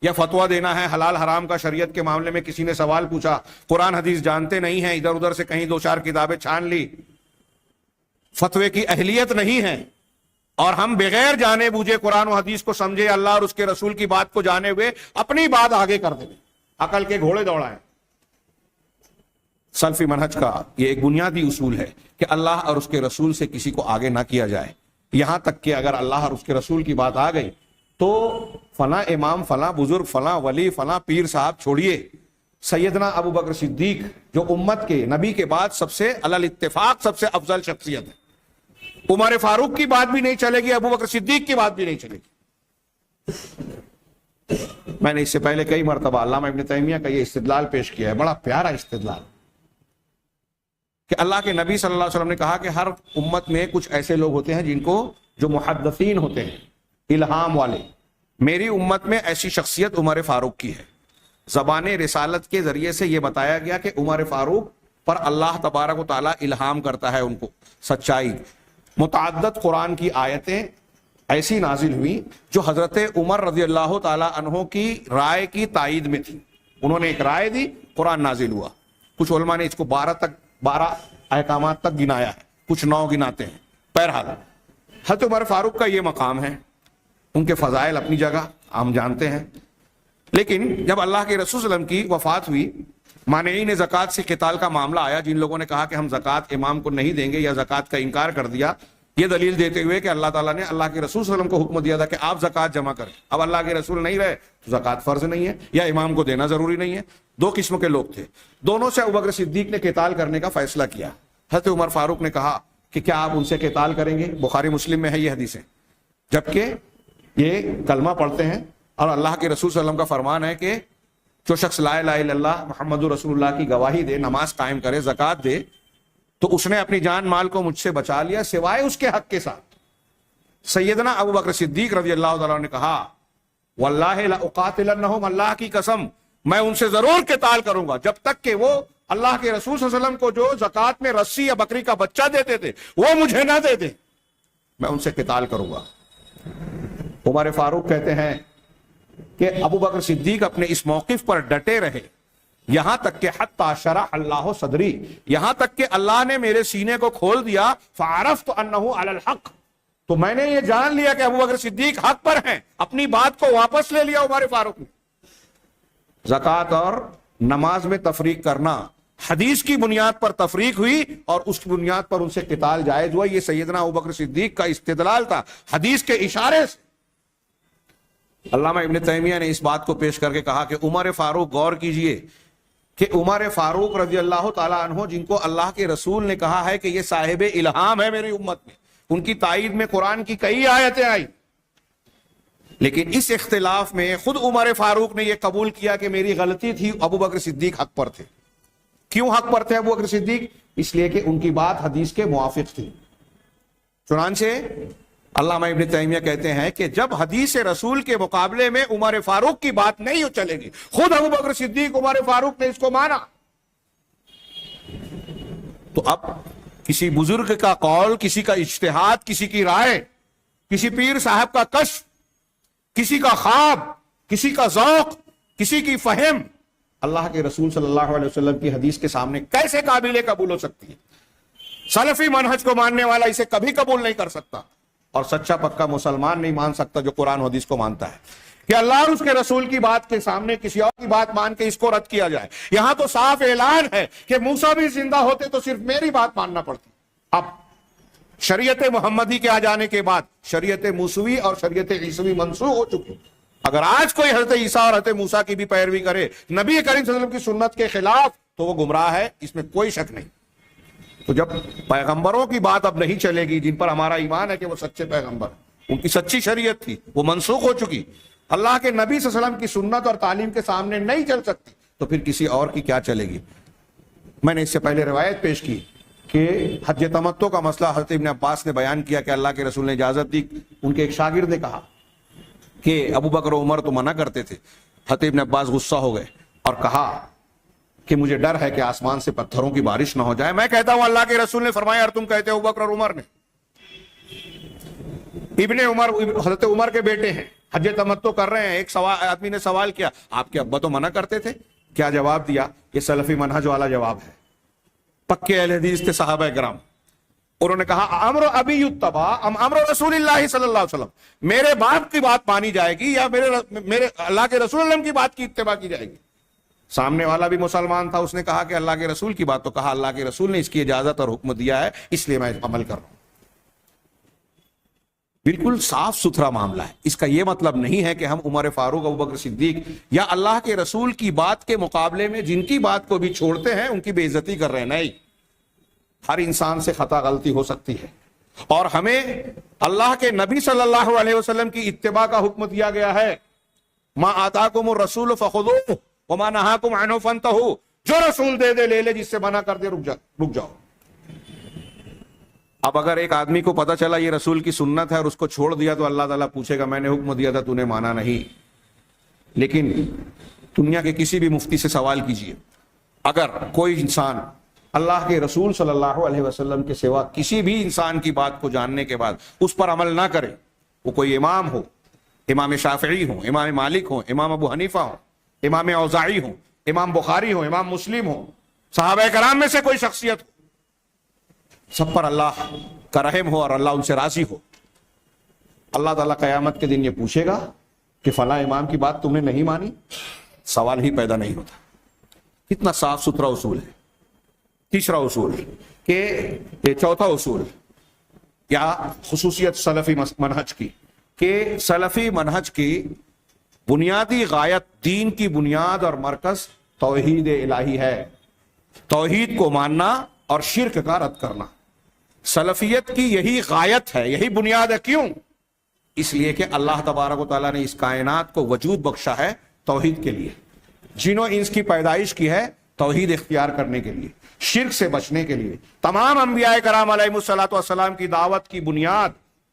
یا فتویٰ دینا ہے حلال حرام کا. شریعت کے معاملے میں کسی نے سوال پوچھا، قرآن حدیث جانتے نہیں ہیں، ادھر ادھر سے کہیں دو چار کتابیں چھان لی، فتوے کی اہلیت نہیں ہے، اور ہم بغیر جانے بوجھے قرآن و حدیث کو سمجھے، اللہ اور اس کے رسول کی بات کو جانے ہوئے اپنی بات آگے کر دیں، عقل کے گھوڑے دوڑائیں. سلفی منہج کا یہ ایک بنیادی اصول ہے کہ اللہ اور اس کے رسول سے کسی کو آگے نہ کیا جائے. یہاں تک کہ اگر اللہ اور اس کے رسول کی بات آ گئی تو فلاں امام، فلاں بزرگ، فلاں ولی، فلاں پیر صاحب چھوڑیے. سیدنا ابو بکر صدیق جو امت کے نبی کے بعد سب سے علی الاتفاق سب سے افضل شخصیت ہے، عمر فاروق کی بات بھی نہیں چلے گی، ابو بکر صدیق کی بات بھی نہیں چلے گی. میں نے اس سے پہلے کئی مرتبہ علامہ ابن تیمیہ کا یہ استدلال پیش کیا ہے، بڑا پیارا استدلال، کہ اللہ کے نبی صلی اللہ علیہ وسلم نے کہا کہ ہر امت میں کچھ ایسے لوگ ہوتے ہیں جن کو، جو محدثین ہوتے ہیں، الہام والے. میری امت میں ایسی شخصیت عمر فاروق کی ہے. زبان رسالت کے ذریعے سے یہ بتایا گیا کہ عمر فاروق پر اللہ تبارک و تعالیٰ الہام کرتا ہے ان کو سچائی. متعدد قرآن کی آیتیں ایسی نازل ہوئی جو حضرت عمر رضی اللہ تعالیٰ عنہ کی رائے کی تائید میں تھی. انہوں نے ایک رائے دی, قرآن نازل ہوا. کچھ علماء نے اس کو 12 احکامات تک گنایا ہے, کچھ 9 گناتے ہیں. بہرحال حضرت عمر فاروق کا یہ مقام ہے, ان کے فضائل اپنی جگہ ہم جانتے ہیں. لیکن جب اللہ کے رسول صلی اللہ علیہ وسلم کی وفات ہوئی, مانعین زکوٰۃ سے قتال کا معاملہ آیا, جن لوگوں نے کہا کہ ہم زکوٰۃ امام کو نہیں دیں گے یا زکوٰۃ کا انکار کر دیا, یہ دلیل دیتے ہوئے کہ اللہ تعالیٰ نے اللہ کے رسول صلی اللہ علیہ وسلم کو حکم دیا تھا کہ آپ زکوٰۃ جمع کریں. اب اللہ کے رسول نہیں رہے تو زکوٰۃ فرض نہیں ہے یا امام کو دینا ضروری نہیں ہے. 2 قسم کے لوگ تھے, دونوں سے ابوبکر صدیق نے قتال کرنے کا فیصلہ کیا. حضرت عمر فاروق نے کہا کہ کیا آپ ان سے قتال کریں گے؟ بخاری مسلم میں ہے یہ حدیثیں, جبکہ یہ کلمہ پڑھتے ہیں اور اللہ کے رسول صلی اللہ علیہ وسلم کا فرمان ہے کہ جو شخص لا الہ الا اللہ محمد رسول اللہ کی گواہی دے, نماز قائم کرے, زکوٰۃ دے, تو اس نے اپنی جان مال کو مجھ سے بچا لیا سوائے اس کے حق کے ساتھ. سیدنا ابوبکر صدیق رضی اللہ تعالیٰ نے کہا واللہ لأقاتلنہم, اللہ کی قسم میں ان سے ضرور قتال کروں گا جب تک کہ وہ اللہ کے رسول صلی اللہ علیہ وسلم کو جو زکوٰۃ میں رسی یا بکری کا بچہ دیتے تھے وہ مجھے نہ دے دیں, میں ان سے قتال کروں گا. عمر فاروق کہتے ہیں کہ ابوبکر صدیق اپنے اس موقف پر ڈٹے رہے یہاں تک کہ حتی شرح اللہ صدری, یہاں تک کہ اللہ نے میرے سینے کو کھول دیا. فعرفت انہ علی الحق, تو میں نے یہ جان لیا کہ ابوبکر صدیق حق پر ہیں. اپنی بات کو واپس لے لیا عمر فاروق نے. زکوٰۃ اور نماز میں تفریق کرنا حدیث کی بنیاد پر تفریق ہوئی اور اس کی بنیاد پر ان سے قتال جائز ہوا. یہ سیدنا ابوبکر صدیق کا استدلال تھا حدیث کے اشارے سے. علامہ ابن تیمیہ نے اس بات کو پیش کر کے کہا کہ عمر فاروق, غور کیجئے کہ عمر فاروق رضی اللہ تعالیٰ عنہ, جن کو اللہ کے رسول نے کہا ہے کہ یہ صاحب الہام ہے میری امت میں, ان کی تائید میں قرآن کی کئی آیتیں آئی, لیکن اس اختلاف میں خود عمر فاروق نے یہ قبول کیا کہ میری غلطی تھی, ابوبکر صدیق حق پر تھے. کیوں حق پر تھے ابوبکر صدیق؟ اس لیے کہ ان کی بات حدیث کے موافق تھی. چنانچہ علامہ ابن تیمیہ کہتے ہیں کہ جب حدیث رسول کے مقابلے میں عمر فاروق کی بات نہیں چلے گی, خود ابوبکر صدیق عمر فاروق نے اس کو مانا, تو اب کسی بزرگ کا قول, کسی کا اجتہاد, کسی کی رائے, کسی پیر صاحب کا کشف, کسی کا خواب, کسی کا ذوق, کسی کی فہم اللہ کے رسول صلی اللہ علیہ وسلم کی حدیث کے سامنے کیسے قابل قبول ہو سکتی ہے؟ سلفی منہج کو ماننے والا اسے کبھی قبول نہیں کر سکتا, اور سچا پکا مسلمان نہیں مان سکتا جو قرآن و حدیث کو مانتا ہے کہ اللہ اور اس کے رسول کی بات کے سامنے کسی اور کی بات مان کے اس کو رد کیا جائے. یہاں تو صاف اعلان ہے کہ موسیٰ بھی زندہ ہوتے تو صرف میری بات ماننا پڑتی. اب شریعت محمدی کے آ جانے کے بعد شریعت موسوی اور شریعت عیسوی منسوخ ہو چکی. اگر آج کوئی حضرت عیسیٰ اور حضرت موسیٰ کی بھی پیروی کرے نبی کریم صلی اللہ علیہ وسلم کی سنت کے خلاف تو وہ گمراہ ہے, اس میں کوئی شک نہیں. تو جب پیغمبروں کی بات اب نہیں چلے گی جن پر ہمارا ایمان ہے کہ وہ سچے پیغمبر, ان کی سچی شریعت تھی, وہ منسوخ ہو چکی, اللہ کے نبی صلی اللہ علیہ وسلم کی سنت اور تعلیم کے سامنے نہیں چل سکتی, تو پھر کسی اور کی کیا چلے گی؟ میں نے اس سے پہلے روایت پیش کی کہ حج تمتع کا مسئلہ حضرت ابن عباس نے بیان کیا کہ اللہ کے رسول نے اجازت دی. ان کے ایک شاگرد نے کہا کہ ابو بکر و عمر تو منع کرتے تھے. حضرت ابن عباس غصہ ہو گئے اور کہا کہ مجھے ڈر ہے کہ آسمان سے پتھروں کی بارش نہ ہو جائے. میں کہتا ہوں اللہ کے رسول نے فرمایا, اور تم کہتے ہو ابو بکر اور عمر نے. ابن عمر حضرت عمر کے بیٹے ہیں, حج تمتع کر رہے ہیں. ایک آدمی نے سوال کیا, آپ کے ابا تو منع کرتے تھے, کیا جواب دیا؟ یہ سلفی منہج والا جواب ہے, پکے اہل حدیث تھے صحابہ کرام. انہوں نے کہا امر ابی یتبع ام امر رسول اللہ صلی اللہ علیہ وسلم, میرے باپ کی بات مانی جائے گی یا میرے اللہ کے رسول اللہ کی بات کی اتباع کی جائے گی؟ سامنے والا بھی مسلمان تھا, اس نے کہا کہ اللہ کے رسول کی بات. تو کہا اللہ کے رسول نے اس کی اجازت اور حکم دیا ہے, اس لیے میں عمل کر رہا ہوں. بالکل صاف ستھرا معاملہ ہے. اس کا یہ مطلب نہیں ہے کہ ہم عمر فاروق, ابوبکر صدیق یا اللہ کے رسول کی بات کے مقابلے میں جن کی بات کو بھی چھوڑتے ہیں ان کی بے عزتی کر رہے ہیں. نہیں, ہر انسان سے خطا غلطی ہو سکتی ہے, اور ہمیں اللہ کے نبی صلی اللہ علیہ وسلم کی اتباع کا حکم دیا گیا ہے. ما آتاکم الرسول فخذوہ وما نہاکم عنہ فانتہوا, جو رسول دے دے لے لے, جس سے منع کر دے رک جاؤ. اب اگر ایک آدمی کو پتا چلا یہ رسول کی سنت ہے اور اس کو چھوڑ دیا تو اللہ تعالیٰ پوچھے گا میں نے حکم دیا تھا تو نے مانا نہیں. لیکن دنیا کے کسی بھی مفتی سے سوال کیجئے, اگر کوئی انسان اللہ کے رسول صلی اللہ علیہ وسلم کے سوا کسی بھی انسان کی بات کو جاننے کے بعد اس پر عمل نہ کرے, وہ کوئی امام ہو, امام شافعی ہو, امام مالک ہو, امام ابو حنیفہ ہو, امام اوزاعی ہو, امام بخاری ہو, امام مسلم ہو, صحابہ کرام میں سے کوئی شخصیت ہو, سب پر اللہ کا رحم ہو اور اللہ ان سے راضی ہو. اللہ تعالیٰ قیامت کے دن یہ پوچھے گا کہ فلاں امام کی بات تم نے نہیں مانی, سوال ہی پیدا نہیں ہوتا. کتنا صاف ستھرا اصول ہے. تیسرا اصول کہ یہ چوتھا اصول یا خصوصیت سلفی منہج کی, کہ سلفی منہج کی بنیادی غایت, دین کی بنیاد اور مرکز توحید الہی ہے. توحید کو ماننا اور شرک کا رد کرنا سلفیت کی یہی غایت ہے, یہی بنیاد ہے. کیوں؟ اس لیے کہ اللہ تبارک و تعالیٰ نے اس کائنات کو وجود بخشا ہے توحید کے لیے, جن و انس کی پیدائش کی ہے توحید اختیار کرنے کے لیے, شرک سے بچنے کے لیے. تمام انبیاء کرام علیہ الصلوۃ والسلام کی دعوت کی بنیاد,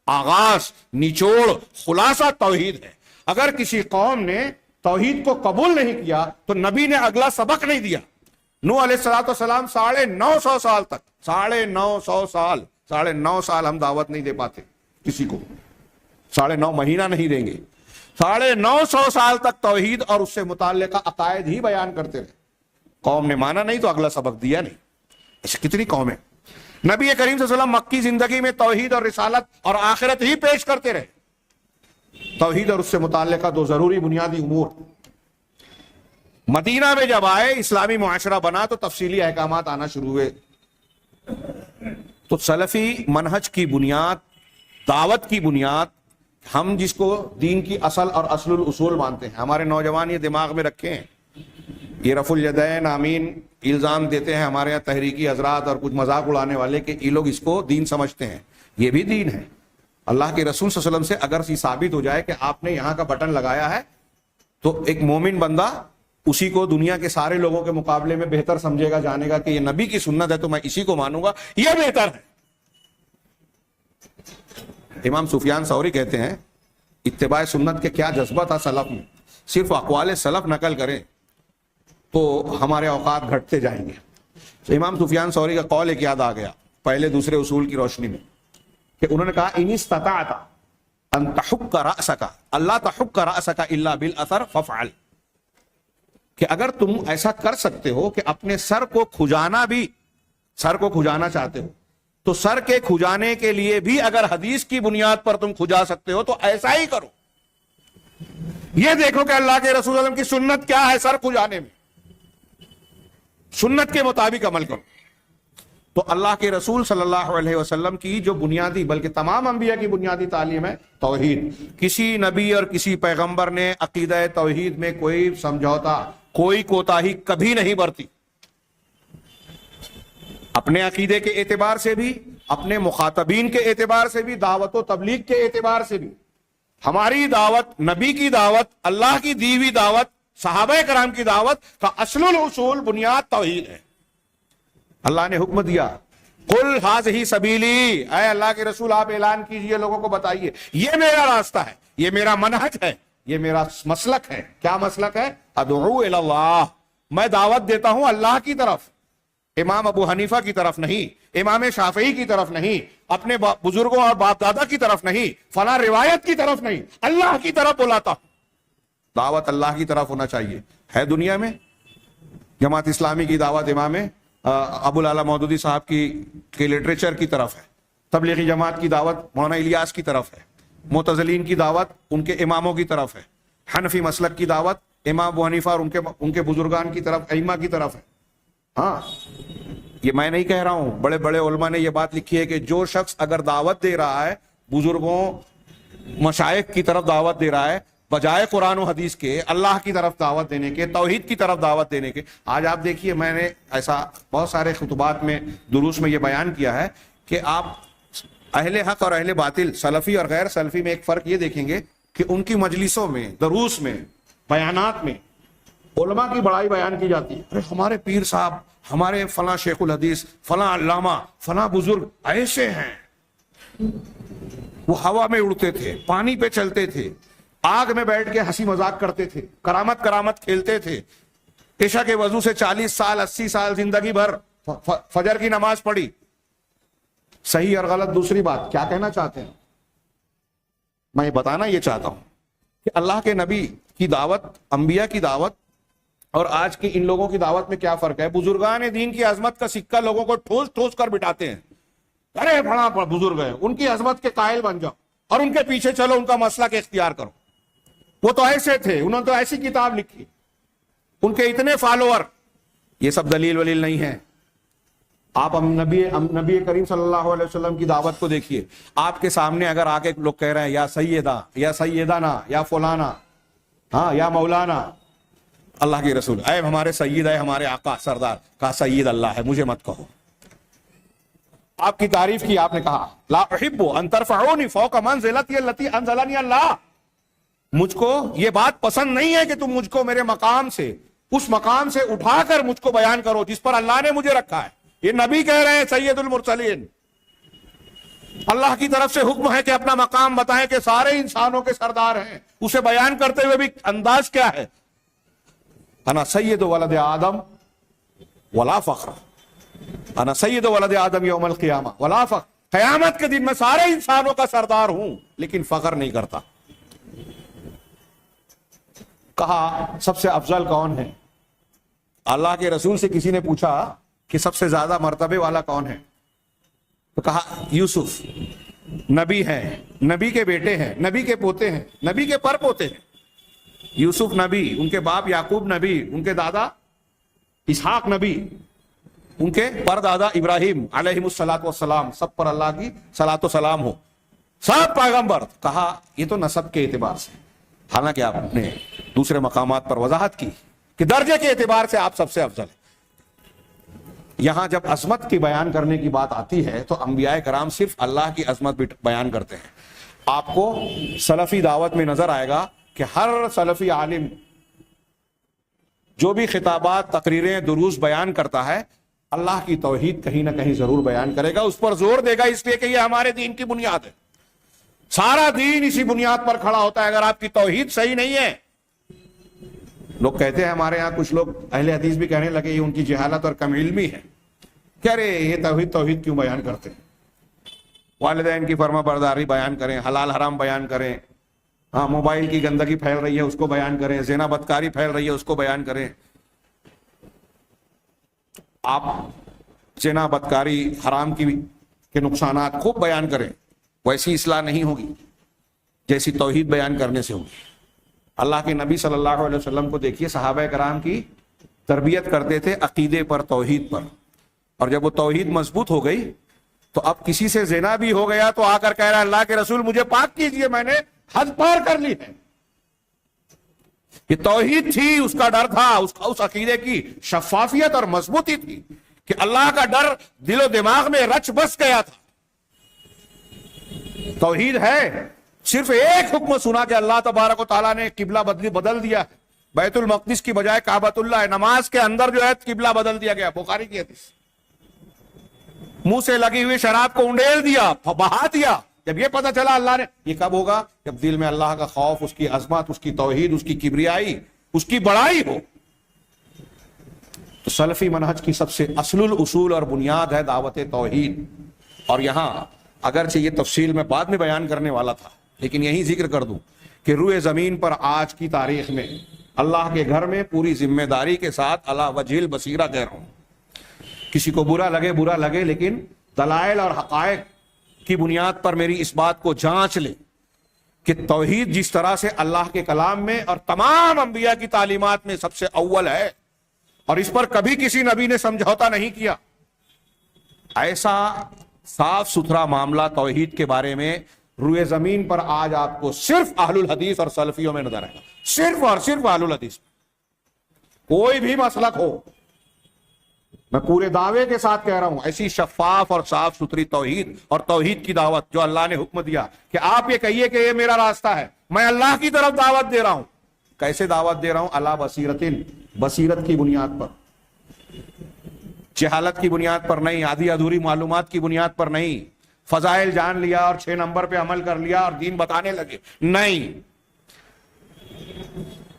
آغاز, نچوڑ, خلاصہ توحید ہے. اگر کسی قوم نے توحید کو قبول نہیں کیا تو نبی نے اگلا سبق نہیں دیا. نوح علیہ الصلوۃ والسلام 950 سال تک, 950 سال ہم دعوت نہیں دے پاتے کسی کو, 9.5 مہینہ نہیں دیں گے, 950 سال تک توحید اور اس سے متعلقہ عقائد ہی بیان کرتے رہے. قوم نے مانا نہیں تو اگلا سبق دیا نہیں. ایسے کتنی قومیں. نبی کریم صلی اللہ علیہ وسلم مکی زندگی میں توحید اور رسالت اور آخرت ہی پیش کرتے رہے. توحید اور اس سے متعلقہ 2 ضروری بنیادی امور. مدینہ میں جب آئے, اسلامی معاشرہ بنا تو تفصیلی احکامات آنا شروع ہوئے. تو سلفی منہج کی بنیاد, دعوت کی بنیاد, ہم جس کو دین کی اصل اور اصل الاصول مانتے ہیں, ہمارے نوجوان یہ دماغ میں رکھیں. یہ رفع الیدین آمین الزام دیتے ہیں ہمارے یہاں تحریکی حضرات اور کچھ مذاق اڑانے والے کہ یہ لوگ اس کو دین سمجھتے ہیں. یہ بھی دین ہے. اللہ کے رسول صلی اللہ علیہ وسلم سے اگر یہ ثابت ہو جائے کہ آپ نے یہاں کا بٹن لگایا ہے تو ایک مومن بندہ اسی کو دنیا کے سارے لوگوں کے مقابلے میں بہتر سمجھے گا, جانے گا کہ یہ نبی کی سنت ہے تو میں اسی کو مانوں گا, یہ بہتر ہے. امام سفیان ثوری کہتے ہیں اتباع سنت کے کیا جذبہ تھا سلف میں, صرف اقوال سلف نقل کریں تو ہمارے اوقات گھٹتے جائیں گے. تو امام سفیان ثوری کا قول ایک یاد آ گیا پہلے دوسرے اصول کی روشنی میں, کہ انہوں نے کہا ان استطعت ان تحک رأسک الا تحک رأسک الا بالاثر فافعل, کہ اگر تم ایسا کر سکتے ہو کہ اپنے سر کو کھجانا چاہتے ہو تو سر کے کھجانے کے لیے بھی اگر حدیث کی بنیاد پر تم کھجا سکتے ہو تو ایسا ہی کرو. یہ دیکھو کہ اللہ کے رسول صلی اللہ علیہ وسلم کی سنت کیا ہے سر کھجانے میں, سنت کے مطابق عمل کرو. تو اللہ کے رسول صلی اللہ علیہ وسلم کی جو بنیادی, بلکہ تمام انبیاء کی بنیادی تعلیم ہے توحید. کسی نبی اور کسی پیغمبر نے عقیدہ توحید میں کوئی سمجھوتا, کوئی کوتاہی کبھی نہیں برتی. اپنے عقیدے کے اعتبار سے بھی, اپنے مخاطبین کے اعتبار سے بھی, دعوت و تبلیغ کے اعتبار سے بھی. ہماری دعوت, نبی کی دعوت, اللہ کی دی ہوئی دعوت, صحابہ کرام کی دعوت کا اصل الاصول بنیاد توحید ہے. اللہ نے حکم دیا قل ھذہ سبیلی, اے اللہ کے رسول آپ اعلان کیجئے, لوگوں کو بتائیے یہ میرا راستہ ہے, یہ میرا منہج ہے, یہ میرا مسلک ہے. کیا مسلک ہے؟ ادعو الی اللہ, میں دعوت دیتا ہوں اللہ کی طرف, امام ابو حنیفہ کی طرف نہیں, امام شافعی کی طرف نہیں, اپنے بزرگوں اور باپ دادا کی طرف نہیں, فلاں روایت کی طرف نہیں, اللہ کی طرف بلاتا ہوں. دعوت اللہ کی طرف ہونا چاہیے. ہے دنیا میں جماعت اسلامی کی دعوت امام ابو العلا مودودی صاحب کی لٹریچر کی طرف ہے, تبلیغی جماعت کی دعوت مولانا الیاس کی طرف ہے, معتزلین کی دعوت ان کے اماموں کی طرف ہے, حنفی مسلک کی دعوت امام ابو حنیفہ اور ان کے بزرگان کی طرف, ائمہ کی طرف ہے. ہاں, یہ میں نہیں کہہ رہا ہوں, بڑے بڑے علماء نے یہ بات لکھی ہے کہ جو شخص اگر دعوت دے رہا ہے بزرگوں مشائخ کی طرف دعوت دے رہا ہے بجائے قرآن و حدیث کے, اللہ کی طرف دعوت دینے کے, توحید کی طرف دعوت دینے کے. آج آپ دیکھیے, میں نے ایسا بہت سارے خطبات میں, دروس میں یہ بیان کیا ہے کہ آپ اہل حق اور اہل باطل, سلفی اور غیر سلفی میں ایک فرق یہ دیکھیں گے کہ ان کی مجلسوں میں, دروس میں, بیانات میں علماء کی بڑائی بیان کی جاتی ہے. ارے ہمارے پیر صاحب, ہمارے فلاں شیخ الحدیث, فلاں علامہ, فلاں بزرگ ایسے ہیں, وہ ہوا میں اڑتے تھے, پانی پہ چلتے تھے, آگ میں بیٹھ کے ہنسی مذاق کرتے تھے, کرامت کھیلتے تھے, عشاء کے وضو سے 40 سال 80 سال زندگی بھر فجر کی نماز پڑھی. صحیح اور غلط دوسری بات, کیا کہنا چاہتے ہیں؟ میں بتانا یہ چاہتا ہوں کہ اللہ کے نبی کی دعوت, انبیاء کی دعوت اور آج کی ان لوگوں کی دعوت میں کیا فرق ہے؟ بزرگان دین کی عظمت کا سکہ لوگوں کو ٹھوس ٹھوس کر بٹاتے ہیں. ارے بڑا بزرگ ہے، ان کی عظمت کے قائل بن جاؤ اور ان کے پیچھے چلو، ان کا مسلک اختیار کرو. وہ تو ایسے تھے، انہوں نے تو ایسی کتاب لکھی، ان کے اتنے فالوور. یہ سب دلیل ولیل نہیں ہے. آپ نبی کریم صلی اللہ علیہ وسلم کی دعوت کو دیکھیے. آپ کے سامنے اگر آ کے لوگ کہہ رہے ہیں یا سیدہ یا سیدنا یا فلانا، ہاں یا مولانا، اللہ کے رسول اے ہمارے سید، اے ہمارے آقا سردار، کہا سید اللہ ہے، مجھے مت کہو. آپ کی تعریف کی، آپ نے کہا لا احب ان ترفعونی فوق منزلتی التي انزلنی اللہ. مجھ کو یہ بات پسند نہیں ہے کہ تم مجھ کو میرے مقام سے، اس مقام سے اٹھا کر مجھ کو بیان کرو جس پر اللہ نے مجھے رکھا ہے. یہ نبی کہہ رہے ہیں سید المرسلین. اللہ کی طرف سے حکم ہے کہ اپنا مقام بتائیں کہ سارے انسانوں کے سردار ہیں. اسے بیان کرتے ہوئے بھی انداز کیا ہے؟ انا سید ولد آدم ولا فخر، انا سید ولد آدم یوم القیامہ ولا فخر. قیامت کے دن میں سارے انسانوں کا سردار ہوں لیکن فخر نہیں کرتا. کہا سب سے افضل کون ہے؟ اللہ کے رسول سے کسی نے پوچھا کہ سب سے زیادہ مرتبے والا کون ہے؟ تو کہا یوسف. نبی ہیں، نبی کے بیٹے ہیں، نبی کے پوتے ہیں، نبی کے پر پوتے ہیں. یوسف نبی، ان کے باپ یعقوب نبی، ان کے دادا اسحاق نبی، ان کے پر دادا ابراہیم علیہ الصلوۃ والسلام، سب پر اللہ کی صلاۃ و سلام ہو، سب پیغمبر. کہا یہ تو نسب کے اعتبار سے. حالانکہ آپ نے دوسرے مقامات پر وضاحت کی کہ درجے کے اعتبار سے آپ سب سے افضل ہیں. یہاں جب عظمت کی بیان کرنے کی بات آتی ہے تو انبیاء کرام صرف اللہ کی عظمت بیان کرتے ہیں. آپ کو سلفی دعوت میں نظر آئے گا کہ ہر سلفی عالم جو بھی خطابات، تقریریں، دروس بیان کرتا ہے، اللہ کی توحید کہیں نہ کہیں ضرور بیان کرے گا، اس پر زور دے گا، اس لیے کہ یہ ہمارے دین کی بنیاد ہے. سارا دین اسی بنیاد پر کھڑا ہوتا ہے. اگر آپ کی توحید صحیح نہیں ہے، لوگ کہتے ہیں، ہمارے ہاں کچھ لوگ اہل حدیث بھی کہنے لگے یہ ان کی جہالت اور کم علمی ہے. کہہ رہے یہ توحید کیوں بیان کرتے ہیں؟ والدین کی فرما برداری بیان کریں، حلال حرام بیان کریں، ہاں موبائل کی گندگی پھیل رہی ہے اس کو بیان کریں، زنا بدکاری پھیل رہی ہے اس کو بیان کریں. آپ زنا بدکاری حرام کے نقصانات خوب بیان کریں، ویسی اصلاح نہیں ہوگی جیسی توحید بیان کرنے سے ہوگی. اللہ کے نبی صلی اللہ علیہ وسلم کو دیکھیے، صحابہ کرام کی تربیت کرتے تھے عقیدے پر، توحید پر. اور جب وہ توحید مضبوط ہو گئی تو اب کسی سے زنا بھی ہو گیا تو آ کر کہہ رہا ہے اللہ کے رسول مجھے پاک کیجئے، میں نے حد پار کر لی ہے. یہ توحید تھی، اس کا ڈر تھا، اس عقیدے کی شفافیت اور مضبوطی تھی کہ اللہ کا ڈر دل و دماغ میں رچ بس گیا تھا. توحید ہے. صرف ایک حکم سنا کہ اللہ تبارک و تعالیٰ نے قبلہ بدل دیا، بیت المقدس کی بجائے کعبۃ اللہ ہے. نماز کے اندر جو ہے قبلہ بدل دیا گیا، بخاری کی حدیث. منہ سے لگی ہوئی شراب کو انڈیل دیا، بہا دیا. جب یہ پتا چلا اللہ نے، یہ کب ہوگا؟ جب دل میں اللہ کا خوف، اس کی عظمت، اس کی توحید، اس کی کبریائی، اس کی بڑائی ہو. تو سلفی منہج کی سب سے اصل الاصول اور بنیاد ہے دعوت توحید. اور یہاں اگرچہ یہ تفصیل میں بعد میں بیان کرنے والا تھا لیکن یہی ذکر کر دوں کہ روئے زمین پر آج کی تاریخ میں اللہ کے گھر میں پوری ذمہ داری کے ساتھ علی وجہ البصیرہ کہہ رہا ہوں، کسی کو برا لگے لیکن دلائل اور حقائق کی بنیاد پر میری اس بات کو جانچ لے کہ توحید جس طرح سے اللہ کے کلام میں اور تمام انبیاء کی تعلیمات میں سب سے اول ہے اور اس پر کبھی کسی نبی نے سمجھوتا نہیں کیا، ایسا صاف ستھرا معاملہ توحید کے بارے میں روئے زمین پر آج آپ کو صرف اہل الحدیث اور سلفیوں میں نظر آئے گا. صرف اور صرف اہل الحدیث. کوئی بھی مسلک ہو، میں پورے دعوے کے ساتھ کہہ رہا ہوں، ایسی شفاف اور صاف ستھری توحید اور توحید کی دعوت جو اللہ نے حکم دیا کہ آپ یہ کہیے کہ یہ میرا راستہ ہے، میں اللہ کی طرف دعوت دے رہا ہوں. کیسے دعوت دے رہا ہوں؟ علی بصیرتن، بصیرت کی بنیاد پر، جہالت کی بنیاد پر نہیں، آدھی ادھوری معلومات کی بنیاد پر نہیں، فضائل جان لیا اور 6 نمبر پہ عمل کر لیا اور دین بتانے لگے، نہیں.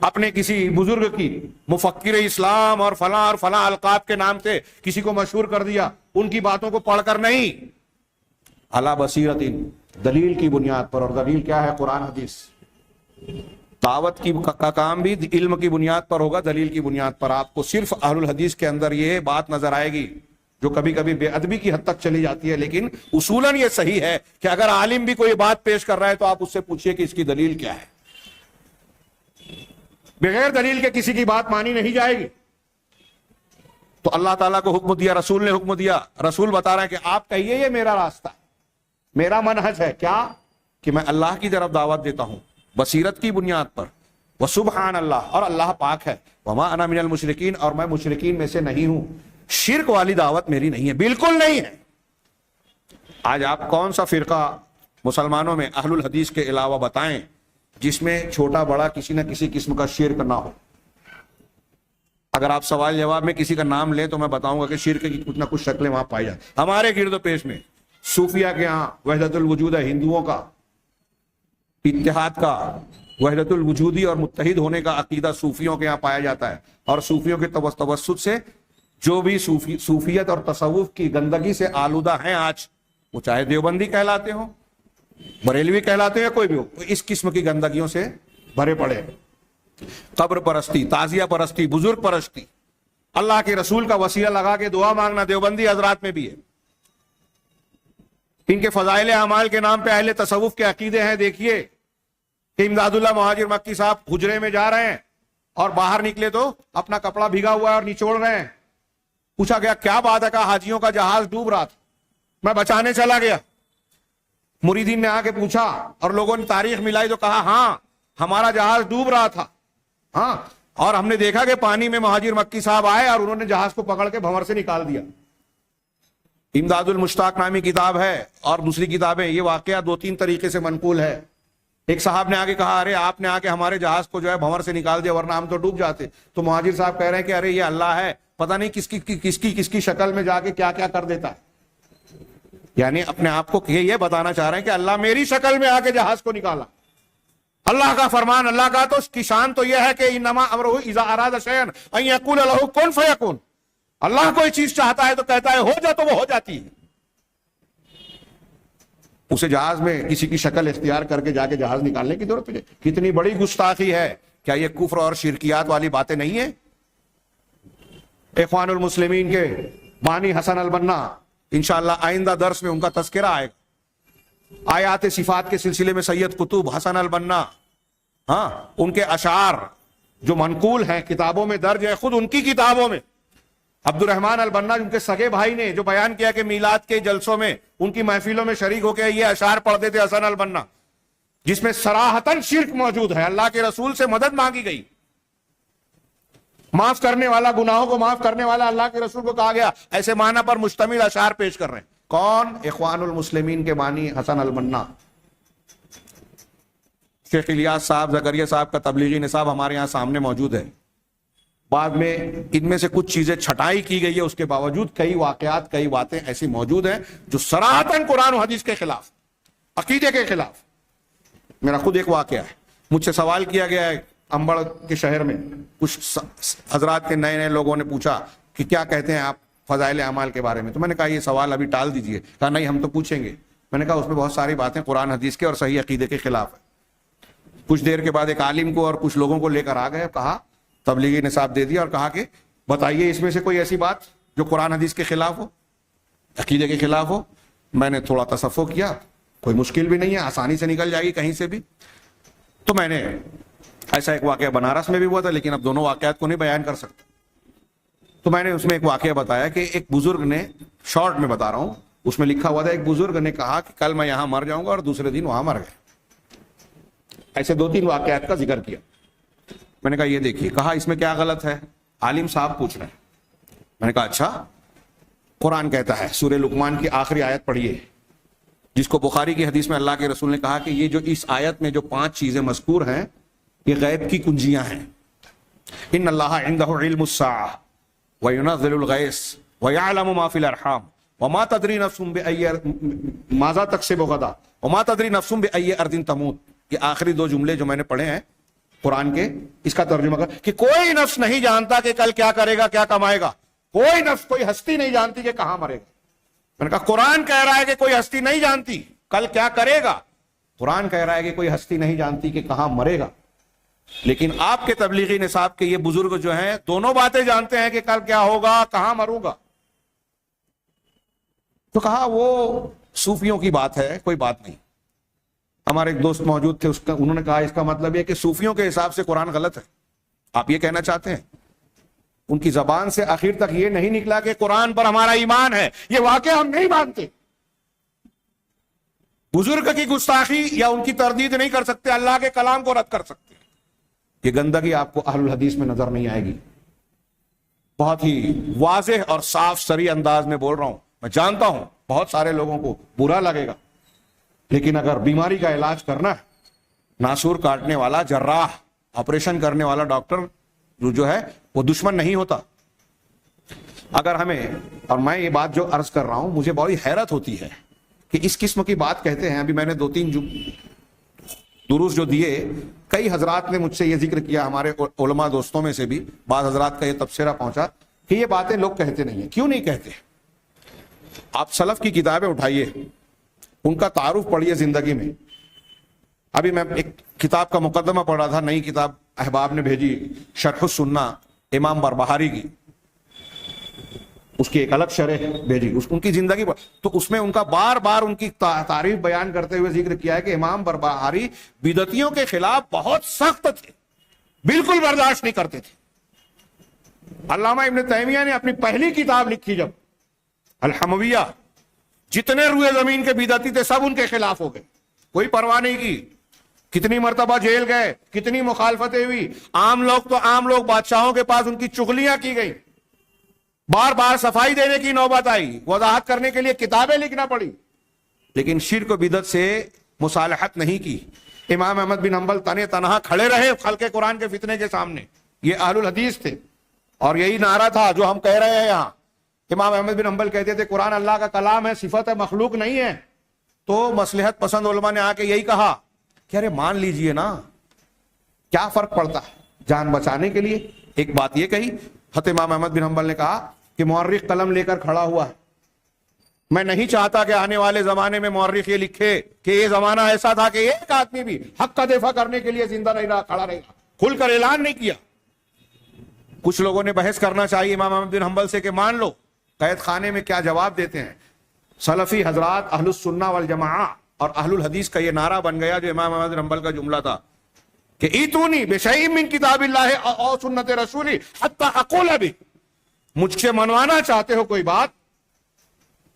اپنے کسی بزرگ کی مفکر اسلام اور فلاں القاب کے نام سے کسی کو مشہور کر دیا، ان کی باتوں کو پڑھ کر نہیں، علی بصیرت، دلیل کی بنیاد پر. اور دلیل کیا ہے؟ قرآن حدیث. دعوت کا کام بھی علم کی بنیاد پر ہوگا, دلیل کی بنیاد پر. آپ کو صرف اہل الحدیث کے اندر یہ بات نظر آئے گی جو کبھی کبھی بے ادبی کی حد تک چلی جاتی ہے, لیکن اصولاً یہ صحیح ہے کہ اگر عالم بھی کوئی بات پیش کر رہا ہے تو آپ اس سے پوچھئے کہ اس کی دلیل کیا ہے. بغیر دلیل کے کسی کی بات مانی نہیں جائے گی. تو اللہ تعالیٰ کو حکم دیا, رسول نے حکم دیا, رسول بتا رہا ہے کہ آپ کہیے یہ میرا راستہ ہے, میرا منہج ہے. کیا کہ میں اللہ کی طرف دعوت دیتا ہوں بصیرت کی بنیاد پر. وسبحان اللہ, اور اللہ پاک ہے. وما انا من المشرکین, اور میں مشرکین میں سے نہیں ہوں. شرک والی دعوت میری نہیں ہے, بالکل نہیں ہے. آج آپ کون سا فرقہ مسلمانوں میں اہل الحدیث کے علاوہ بتائیں جس میں چھوٹا بڑا کسی نہ کسی قسم کا شرک نہ ہو. اگر آپ سوال جواب میں کسی کا نام لیں تو میں بتاؤں گا کہ شرک کی کچھ نہ کچھ شکلیں وہاں پائی جاتی. ہمارے گرد و پیش میں صوفیہ کے ہاں وحدت الوجود ہے, ہندوؤں کا اتحاد کا, وحدت الوجودی اور متحد ہونے کا عقیدہ صوفیوں کے ہاں پایا جاتا ہے. اور صوفیوں کے توسط سے جو بھی صوفیت اور تصوف کی گندگی سے آلودہ ہیں آج, وہ چاہے دیوبندی کہلاتے ہوں, بریلوی کہلاتے ہیں, کوئی بھی ہو, اس قسم کی گندگیوں سے بھرے پڑے. قبر پرستی, تعزیہ پرستی, بزرگ پرستی, اللہ کے رسول کا وسیلہ لگا کے دعا مانگنا دیوبندی حضرات میں بھی ہے. ان کے فضائل اعمال کے نام پہ اہل تصوف کے عقیدے ہیں. دیکھیے کہ امداد اللہ مہاجر مکی صاحب حجرے میں جا رہے ہیں اور باہر نکلے تو اپنا کپڑا بھیگا ہوا ہے اور نچوڑ رہے ہیں. پوچھا گیا کیا بات ہے, کہا حاجیوں کا جہاز ڈوب رہا تھا, میں بچانے چلا گیا. مریدین نے آ کے پوچھا اور لوگوں نے تاریخ ملائی تو کہا ہاں ہمارا جہاز ڈوب رہا تھا, ہاں, اور ہم نے دیکھا کہ پانی میں مہاجر مکی صاحب آئے اور انہوں نے جہاز کو پکڑ کے بھنور سے نکال دیا. امداد المشتاق نامی کتاب ہے اور دوسری کتابیں. یہ واقعہ 2-3 طریقے سے منقول ہے. ایک صاحب نے آگے کہا ارے آپ نے آ کے ہمارے جہاز کو جو ہے بھنور سے نکال دیا ورنہ ہم تو ڈوب جاتے. تو مہاجر صاحب کہہ رہے ہیں کہ ارے یہ اللہ ہے, پتہ نہیں کس کی شکل میں جا کے کیا کیا کر دیتا ہے. یعنی اپنے آپ کو یہ بتانا چاہ رہے ہیں کہ اللہ میری شکل میں آ کے جہاز کو نکالا. اللہ کا فرمان, اللہ کا تو اس کی شان تو یہ ہے کہ انما امرہ اذا اراد شیئا ان یقول له کن فیکون. اللہ کوئی چیز چاہتا ہے تو کہتا ہے ہو جا تو وہ ہو جاتی ہے. اسے جہاز میں کسی کی شکل اختیار کر کے جا کے جہاز نکالنے کی ضرورت ہے. کتنی بڑی گستاخی ہے. کیا یہ کفر اور شرکیات والی باتیں نہیں ہیں؟ اخوان المسلمین کے بانی حسن البنا, انشاءاللہ آئندہ درس میں ان کا تذکرہ آئے گا. آیات صفات کے سلسلے میں سید قطب حسن البنا, ہاں, ان کے اشعار جو منقول ہیں کتابوں میں درج ہے, خود ان کی کتابوں میں عبد الرحمن البنا ان کے سگے بھائی نے جو بیان کیا کہ میلاد کے جلسوں میں ان کی محفلوں میں شریک ہو کے یہ اشعار پڑھتے تھے حسن البنا, جس میں صراحتاً شرک موجود ہے. اللہ کے رسول سے مدد مانگی گئی, معاف کرنے والا, گناہوں کو معاف کرنے والا اللہ کے رسول کو کہا گیا. ایسے معنی پر مشتمل اشعار پیش کر رہے ہیں. کون؟ اخوان المسلمین کے بانی حسن البنا. شیخ الیاس صاحب, زکریا صاحب کا تبلیغی نصاب ہمارے یہاں سامنے موجود ہے. بعد میں ان میں سے کچھ چیزیں چھٹائی کی گئی ہے, اس کے باوجود کئی واقعات, کئی باتیں ایسی موجود ہیں جو صراحتاً قرآن و حدیث کے خلاف, عقیدے کے خلاف. میرا خود ایک واقعہ ہے. مجھ سے سوال کیا گیا ہے امبڑ کے شہر میں, کچھ حضرات کے نئے لوگوں نے پوچھا کہ کیا کہتے ہیں آپ فضائل اعمال کے بارے میں. تو میں نے کہا یہ سوال ابھی ٹال دیجئے. کہا نہیں ہم تو پوچھیں گے. میں نے کہا اس میں بہت ساری باتیں قرآن حدیث کے اور صحیح عقیدے کے خلاف ہے. کچھ دیر کے بعد ایک عالم کو اور کچھ لوگوں کو لے کر آ گئے, کہا تبلیغی نصاب دے دیا اور کہا کہ بتائیے اس میں سے کوئی ایسی بات جو قرآن حدیث کے خلاف ہو, عقیدے کے خلاف ہو. میں نے تھوڑا تصفح کیا, کوئی مشکل بھی نہیں ہے, آسانی سے نکل جائے گی کہیں سے بھی. تو میں نے ایسا ایک واقعہ بنارس میں بھی ہوا تھا, لیکن اب دونوں واقعات کو نہیں بیان کر سکتا. تو میں نے اس میں ایک واقعہ بتایا کہ ایک بزرگ نے, شارٹ میں بتا رہا ہوں, اس میں لکھا ہوا تھا ایک بزرگ نے کہا کہ کل میں یہاں مر جاؤں گا اور دوسرے دن وہاں مر گئے. ایسے 2-3 واقعات کا ذکر کیا. میں نے کہا یہ دیکھیے, کہا اس میں کیا غلط ہے؟ عالم صاحب پوچھ رہے ہیں. میں نے کہا اچھا, قرآن کہتا ہے سورہ لقمان کی آخری آیت پڑھیے, جس کو بخاری کی حدیث میں اللہ کے رسول نے کہا کہ یہ جو اس آیت میں جو 5 چیزیں مذکور ہیں یہ غیب کی کنجیاں ہیں. ان اللہ عنده علم الساعة وينزل الغيث ويعلم ما في الارحام وما تدري نفس ماذا تكسب غدا وما تدري نفس بأي ارض تموت. یہ آخری 2 جملے جو میں نے پڑھے ہیں قرآن کے, اس کا ترجمہ کر کہ کوئی نفس نہیں جانتا کہ کل کیا کرے گا, کیا کمائے گا. کوئی نفس, کوئی ہستی نہیں جانتی کہ کہاں مرے گا. میں نے کہا قرآن کہہ رہا ہے کہ کوئی ہستی نہیں جانتی کل کیا کرے گا. قرآن کہہ رہا ہے کہ کوئی ہستی نہیں جانتی کہ کہاں مرے گا. لیکن آپ کے تبلیغی نصاب کے یہ بزرگ جو ہیں دونوں باتیں جانتے ہیں کہ کل کیا ہوگا، کہاں مروں گا. تو کہا وہ صوفیوں کی بات ہے، کوئی بات نہیں. ہمارے ایک دوست موجود تھے، انہوں نے کہا اس کا مطلب یہ کہ صوفیوں کے حساب سے قرآن غلط ہے، آپ یہ کہنا چاہتے ہیں؟ ان کی زبان سے آخر تک یہ نہیں نکلا کہ قرآن پر ہمارا ایمان ہے، یہ واقعہ ہم نہیں مانتے. بزرگ کی گستاخی یا ان کی تردید نہیں کر سکتے، اللہ کے کلام کو رد کر سکتے. یہ گندگی آپ کو اہل الحدیث میں نظر نہیں آئے گی. بہت ہی واضح اور صاف سری انداز میں بول رہا ہوں. میں جانتا ہوں بہت سارے لوگوں کو برا لگے گا، لیکن اگر بیماری کا علاج کرنا ہے، ناسور کاٹنے والا جراح، آپریشن کرنے والا ڈاکٹر جو ہے وہ دشمن نہیں ہوتا. اگر ہمیں، اور میں یہ بات جو عرض کر رہا ہوں مجھے بڑی حیرت ہوتی ہے کہ اس قسم کی بات کہتے ہیں. ابھی میں نے 2-3 دروس جو دیے، کئی حضرات نے مجھ سے یہ ذکر کیا، ہمارے علماء دوستوں میں سے بھی بعض حضرات کا یہ تبصرہ پہنچا کہ یہ باتیں لوگ کہتے نہیں ہیں. کیوں نہیں کہتے؟ آپ سلف کی کتابیں اٹھائیے، ان کا تعارف پڑھیے زندگی میں. ابھی میں ایک کتاب کا مقدمہ پڑھ رہا تھا، نئی کتاب احباب نے بھیجی، شرح السنہ امام بربہاری کی، اس کی ایک الگ شرح بھیجی، ان کی زندگی پر. تو اس میں ان کا بار بار ان کی تعریف بیان کرتے ہوئے ذکر کیا ہے کہ امام بربہاری بدعتیوں کے خلاف بہت سخت تھے، بالکل برداشت نہیں کرتے تھے. علامہ ابن تیمیہ نے اپنی پہلی کتاب لکھی جب، الحمویہ، جتنے روئے زمین کے بدعتی تھے سب ان کے خلاف ہو گئے، کوئی پرواہ نہیں کی. کتنی مرتبہ جیل گئے، کتنی مخالفتیں ہوئی، عام لوگ بادشاہوں کے پاس ان کی چغلیاں کی گئی، بار بار صفائی دینے کی نوبت آئی، وضاحت کرنے کے لیے کتابیں لکھنا پڑی، لیکن شرک و بدعت سے مصالحت نہیں کی. امام احمد بن حنبل تنے تنہا کھڑے رہے خلق قرآن کے فتنے کے سامنے. یہ اہل الحدیث تھے اور یہی نعرہ تھا جو ہم کہہ رہے ہیں یہاں. امام احمد بن حنبل کہتے تھے قرآن اللہ کا کلام ہے، صفت ہے، مخلوق نہیں ہے. تو مصلحت پسند علماء نے آ کے یہی کہا کہ ارے مان لیجئے نا، کیا فرق پڑتا ہے. جان بچانے کے لیے ایک بات یہ کہی. حضرت امام احمد بن حنبل نے کہا کہ مورخ قلم لے کر کھڑا ہوا ہے، میں نہیں چاہتا کہ آنے والے زمانے میں مورخ یہ لکھے کہ یہ زمانہ ایسا تھا کہ ایک آدمی بھی حق کا دفاع کرنے کے لیے زندہ نہیں رہا، کھڑا رہا، کھل کر اعلان نہیں کیا. کچھ لوگوں نے بحث کرنا چاہیے امام احمد بن حنبل سے کہ مان لو، قید خانے میں کیا جواب دیتے ہیں. سلفی حضرات اہل السنہ والجماعہ اور اہل الحدیث کا یہ نعرہ بن گیا جو امام احمد بن حنبل کا جملہ تھا کہ ایتونی بشیء من کتاب اللہ او سنت رسولی حتی اقول بھی. مجھ سے منوانا چاہتے ہو کوئی بات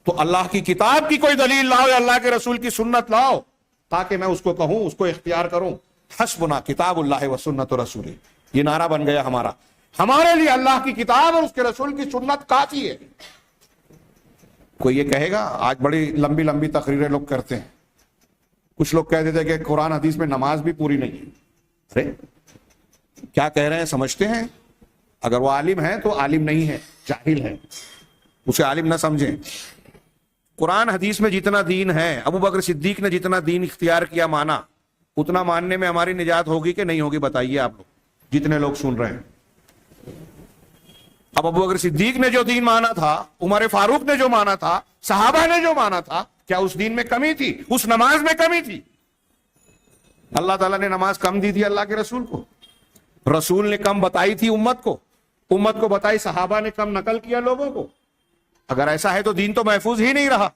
تو اللہ کی کتاب کی کوئی دلیل لاؤ یا اللہ کے رسول کی سنت لاؤ تاکہ میں اس کو کہوں، اس کو اختیار کروں. حسبنا کتاب اللہ و سنت رسول، یہ نعرہ بن گیا ہمارا. ہمارے لیے اللہ کی کتاب اور اس کے رسول کی سنت کافی ہے. کوئی یہ کہے گا، آج بڑی لمبی لمبی تقریریں لوگ کرتے ہیں. کچھ لوگ کہتے تھے کہ قرآن حدیث میں نماز بھی پوری نہیں ہے. ارے کیا کہہ رہے ہیں سمجھتے ہیں؟ اگر وہ عالم ہے تو عالم نہیں ہے، جاہل ہے، اسے عالم نہ سمجھیں. قرآن حدیث میں جتنا دین ہے، ابو بکر صدیق نے جتنا دین اختیار کیا مانا، اتنا ماننے میں ہماری نجات ہوگی کہ نہیں ہوگی؟ بتائیے آپ لوگ جتنے لوگ سن رہے ہیں. اب ابو بکر صدیق نے جو دین مانا تھا، عمر فاروق نے جو مانا تھا، صحابہ نے جو مانا تھا، کیا اس دین میں کمی تھی؟ اس نماز میں کمی تھی؟ اللہ تعالیٰ نے نماز کم دی تھی اللہ کے رسول کو، رسول نے کم بتائی تھی امت کو بتائی، صحابہ نے کم نقل کیا لوگوں کو. اگر ایسا ہے تو دین تو محفوظ ہی نہیں رہا.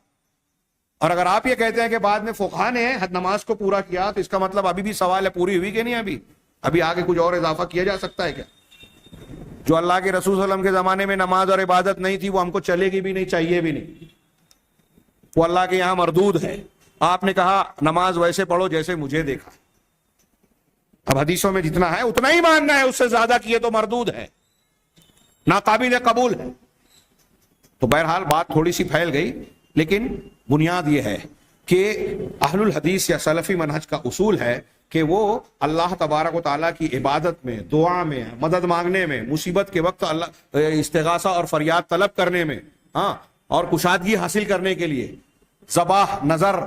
اور اگر آپ یہ کہتے ہیں کہ بعد میں فقہا نے حد نماز کو پورا کیا تو اس کا مطلب ابھی بھی سوال ہے پوری ہوئی کہ نہیں؟ ابھی آگے کچھ اور اضافہ کیا جا سکتا ہے کیا؟ جو اللہ کے رسول صلی اللہ علیہ وسلم کے زمانے میں نماز اور عبادت نہیں تھی وہ ہم کو چلے گی بھی نہیں، چاہیے بھی نہیں، وہ اللہ کے یہاں مردود ہے. آپ نے کہا نماز ویسے پڑھو جیسے مجھے دیکھا. اب حدیثوں میں جتنا ہے اتنا ہی ماننا ہے، اس سے زیادہ کیے تو مردود ہے، ناقابل قبول ہے. تو بہرحال بات تھوڑی سی پھیل گئی، لیکن بنیاد یہ ہے کہ اہل الحدیث یا سلفی منہج کا اصول ہے کہ وہ اللہ تبارک و تعالیٰ کی عبادت میں، دعا میں، مدد مانگنے میں، مصیبت کے وقت اللہ استغاثہ اور فریاد طلب کرنے میں، اور کشادگی حاصل کرنے کے لیے ذبح، نذر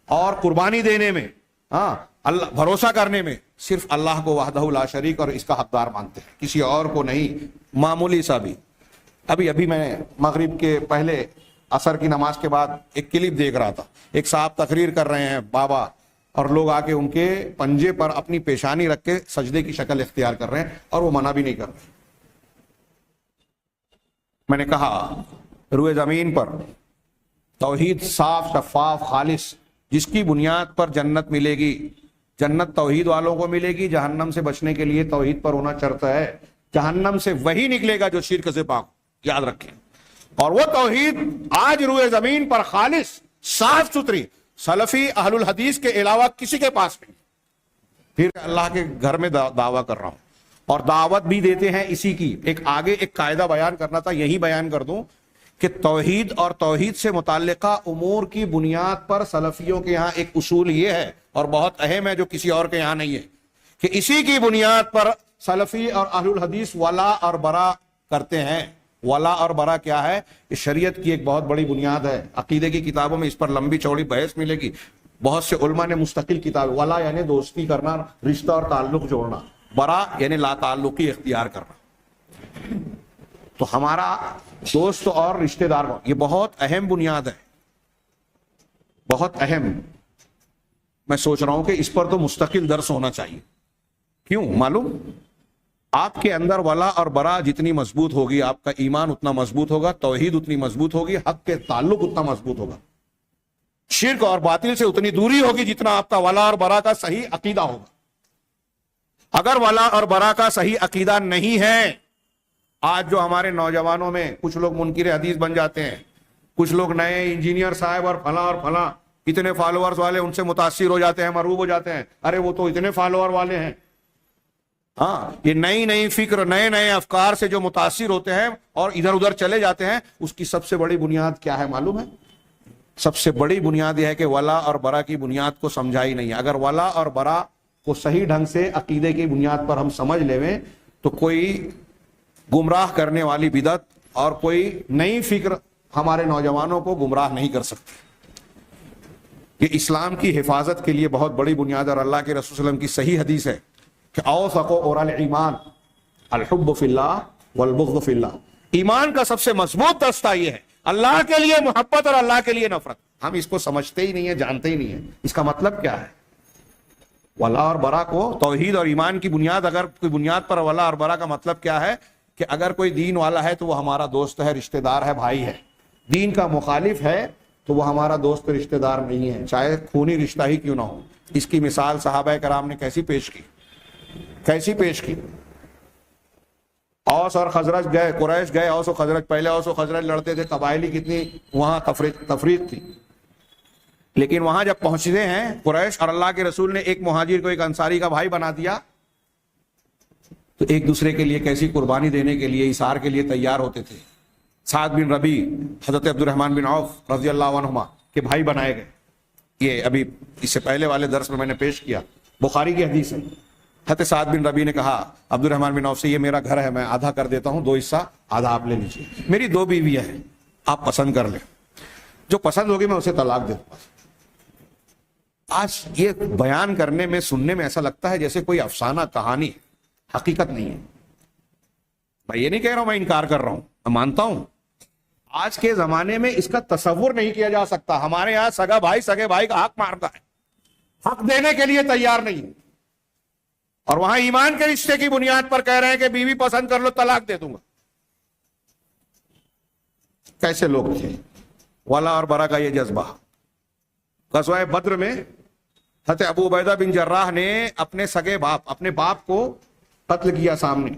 اور قربانی دینے میں، اللہ بھروسہ کرنے میں صرف اللہ کو وحدہ لا شریک اور اس کا حقدار مانتے ہیں، کسی اور کو نہیں. معمولی سا بھی ابھی میں مغرب کے پہلے عصر کی نماز کے بعد ایک کلپ دیکھ رہا تھا، ایک صاحب تقریر کر رہے ہیں، بابا اور لوگ آ کے ان کے پنجے پر اپنی پیشانی رکھ کے سجدے کی شکل اختیار کر رہے ہیں اور وہ منع بھی نہیں کر رہے. میں نے کہا روئے زمین پر توحید صاف شفاف خالص جس کی بنیاد پر جنت ملے گی، جنت توحید والوں کو ملے گی. جہنم سے بچنے کے لیے توحید پر ہونا شرط ہے. جہنم سے وہی نکلے گا جو شرک سے پاک، یاد رکھیں. اور وہ توحید آج روئے زمین پر خالص صاف ستھری سلفی اہل الحدیث کے علاوہ کسی کے پاس نہیں. پھر اللہ کے گھر میں دعویٰ کر رہا ہوں اور دعوت بھی دیتے ہیں اسی کی. ایک آگے ایک قاعدہ بیان کرنا تھا، یہی بیان کر دوں کہ توحید اور توحید سے متعلقہ امور کی بنیاد پر سلفیوں کے یہاں ایک اصول یہ ہے اور بہت اہم ہے جو کسی اور کے یہاں نہیں ہے، کہ اسی کی بنیاد پر سلفی اور اہل الحدیث ولا اور برا کرتے ہیں. ولا اور برا کیا ہے؟ یہ شریعت کی ایک بہت بڑی بنیاد ہے. عقیدے کی کتابوں میں اس پر لمبی چوڑی بحث ملے گی. بہت سے علماء نے مستقل کتاب، ولا یعنی دوستی کرنا، رشتہ اور تعلق جوڑنا، برا یعنی لا تعلقی اختیار کرنا. تو ہمارا دوست اور رشتہ دار یہ بہت اہم بنیاد ہے، بہت اہم. میں سوچ رہا ہوں کہ اس پر تو مستقل درس ہونا چاہیے. کیوں معلوم؟ آپ کے اندر ولا اور برا جتنی مضبوط ہوگی آپ کا ایمان اتنا مضبوط ہوگا، توحید اتنی مضبوط ہوگی، حق کے تعلق اتنا مضبوط ہوگا. شرک اور باطل سے اتنی دوری ہوگی جتنا آپ کا ولا اور برا کا صحیح عقیدہ ہوگا. اگر ولا اور برا کا صحیح عقیدہ نہیں ہے، آج جو ہمارے نوجوانوں میں کچھ لوگ منکر حدیث بن جاتے ہیں، کچھ لوگ نئے انجینئر صاحب اور فلاں اتنے فالوورز والے ان سے متاثر ہو جاتے ہیں، مرعوب ہو جاتے ہیں، ارے وہ تو اتنے فالوور والے ہیں. ہاں، یہ نئی فکر، نئے افکار سے جو متاثر ہوتے ہیں اور ادھر ادھر چلے جاتے ہیں، اس کی سب سے بڑی بنیاد کیا ہے معلوم ہے؟ سب سے بڑی بنیاد یہ ہے کہ ولا اور برا کی بنیاد کو سمجھا ہی نہیں ہے. اگر ولا اور برا کو صحیح ڈھنگ سے عقیدے کی بنیاد پر ہم سمجھ لیں تو کوئی گمراہ کرنے والی بدعت اور کوئی نئی فکر ہمارے نوجوانوں کو گمراہ نہیں کر سکتی. یہ اسلام کی حفاظت کے لیے بہت بڑی بنیاد، اور اللہ کے رسول صلی اللہ علیہ وسلم کی صحیح حدیث ہے کہ اوثق اور الایمان الحب فی اللہ والبغض فی اللہ. ایمان کا سب سے مضبوط دستہ یہ ہے اللہ کے لیے محبت اور اللہ کے لیے نفرت. ہم اس کو سمجھتے ہی نہیں ہیں، جانتے ہی نہیں ہیں اس کا مطلب کیا ہے. ولا اور برا کو توحید اور ایمان کی بنیاد، اگر کوئی بنیاد پر ولا اور برا کا مطلب کیا ہے کہ اگر کوئی دین والا ہے تو وہ ہمارا دوست ہے، رشتہ دار ہے، بھائی ہے. دین کا مخالف ہے تو وہ ہمارا دوست رشتہ دار نہیں ہے، چاہے خونی رشتہ ہی کیوں نہ ہو. اس کی مثال صحابہ کرام نے کیسی پیش کی. اوس اور خزرج گئے، قریش گئے، اوس و خزرج، پہلے اوس و خزرج لڑتے تھے، قبائلی کتنی وہاں تفریق تھی. لیکن وہاں جب پہنچتے ہیں قریش اور اللہ کے رسول نے ایک مہاجر کو ایک انصاری کا بھائی بنا دیا تو ایک دوسرے کے لیے کیسی قربانی دینے کے لیے، اثار کے لیے تیار ہوتے تھے. سعد بن ربی، حضرت عبد الرحمن بن عوف رضی اللہ عنہما کے بھائی بنائے گئے. یہ ابھی اس سے پہلے والے درس میں نے پیش کیا، بخاری کی حدیث ہے. حضرت سعد بن ربی نے کہا عبد الرحمن بن عوف سے، یہ میرا گھر ہے، میں آدھا کر دیتا ہوں، 2 حصہ، آدھا آپ لے لیجیے. میری 2 بیویاں ہیں، آپ پسند کر لیں، جو پسند ہوگی میں اسے طلاق دے دوں گا. آج یہ بیان کرنے میں، سننے میں ایسا لگتا ہے جیسے کوئی افسانہ کہانی، حقیقت نہیں ہے. میں یہ نہیں کہہ رہا ہوں، میں انکار کر رہا ہوں، میں مانتا ہوں آج کے زمانے میں اس کا تصور نہیں کیا جا سکتا. ہمارے یہاں سگا بھائی سگے بھائی کا حق مارتا ہے، حق دینے کے لیے تیار نہیں ہے، اور وہاں ایمان کے رشتے کی بنیاد پر کہہ رہے ہیں کہ بیوی پسند کر لو طلاق دے دوں گا. کیسے لوگ تھے؟ ولا اور برا کا یہ جذبہ. غزوہ بدر میں حضرت ابو عبیدہ بن جراح نے اپنے سگے باپ، اپنے باپ کو قتل کیا سامنے.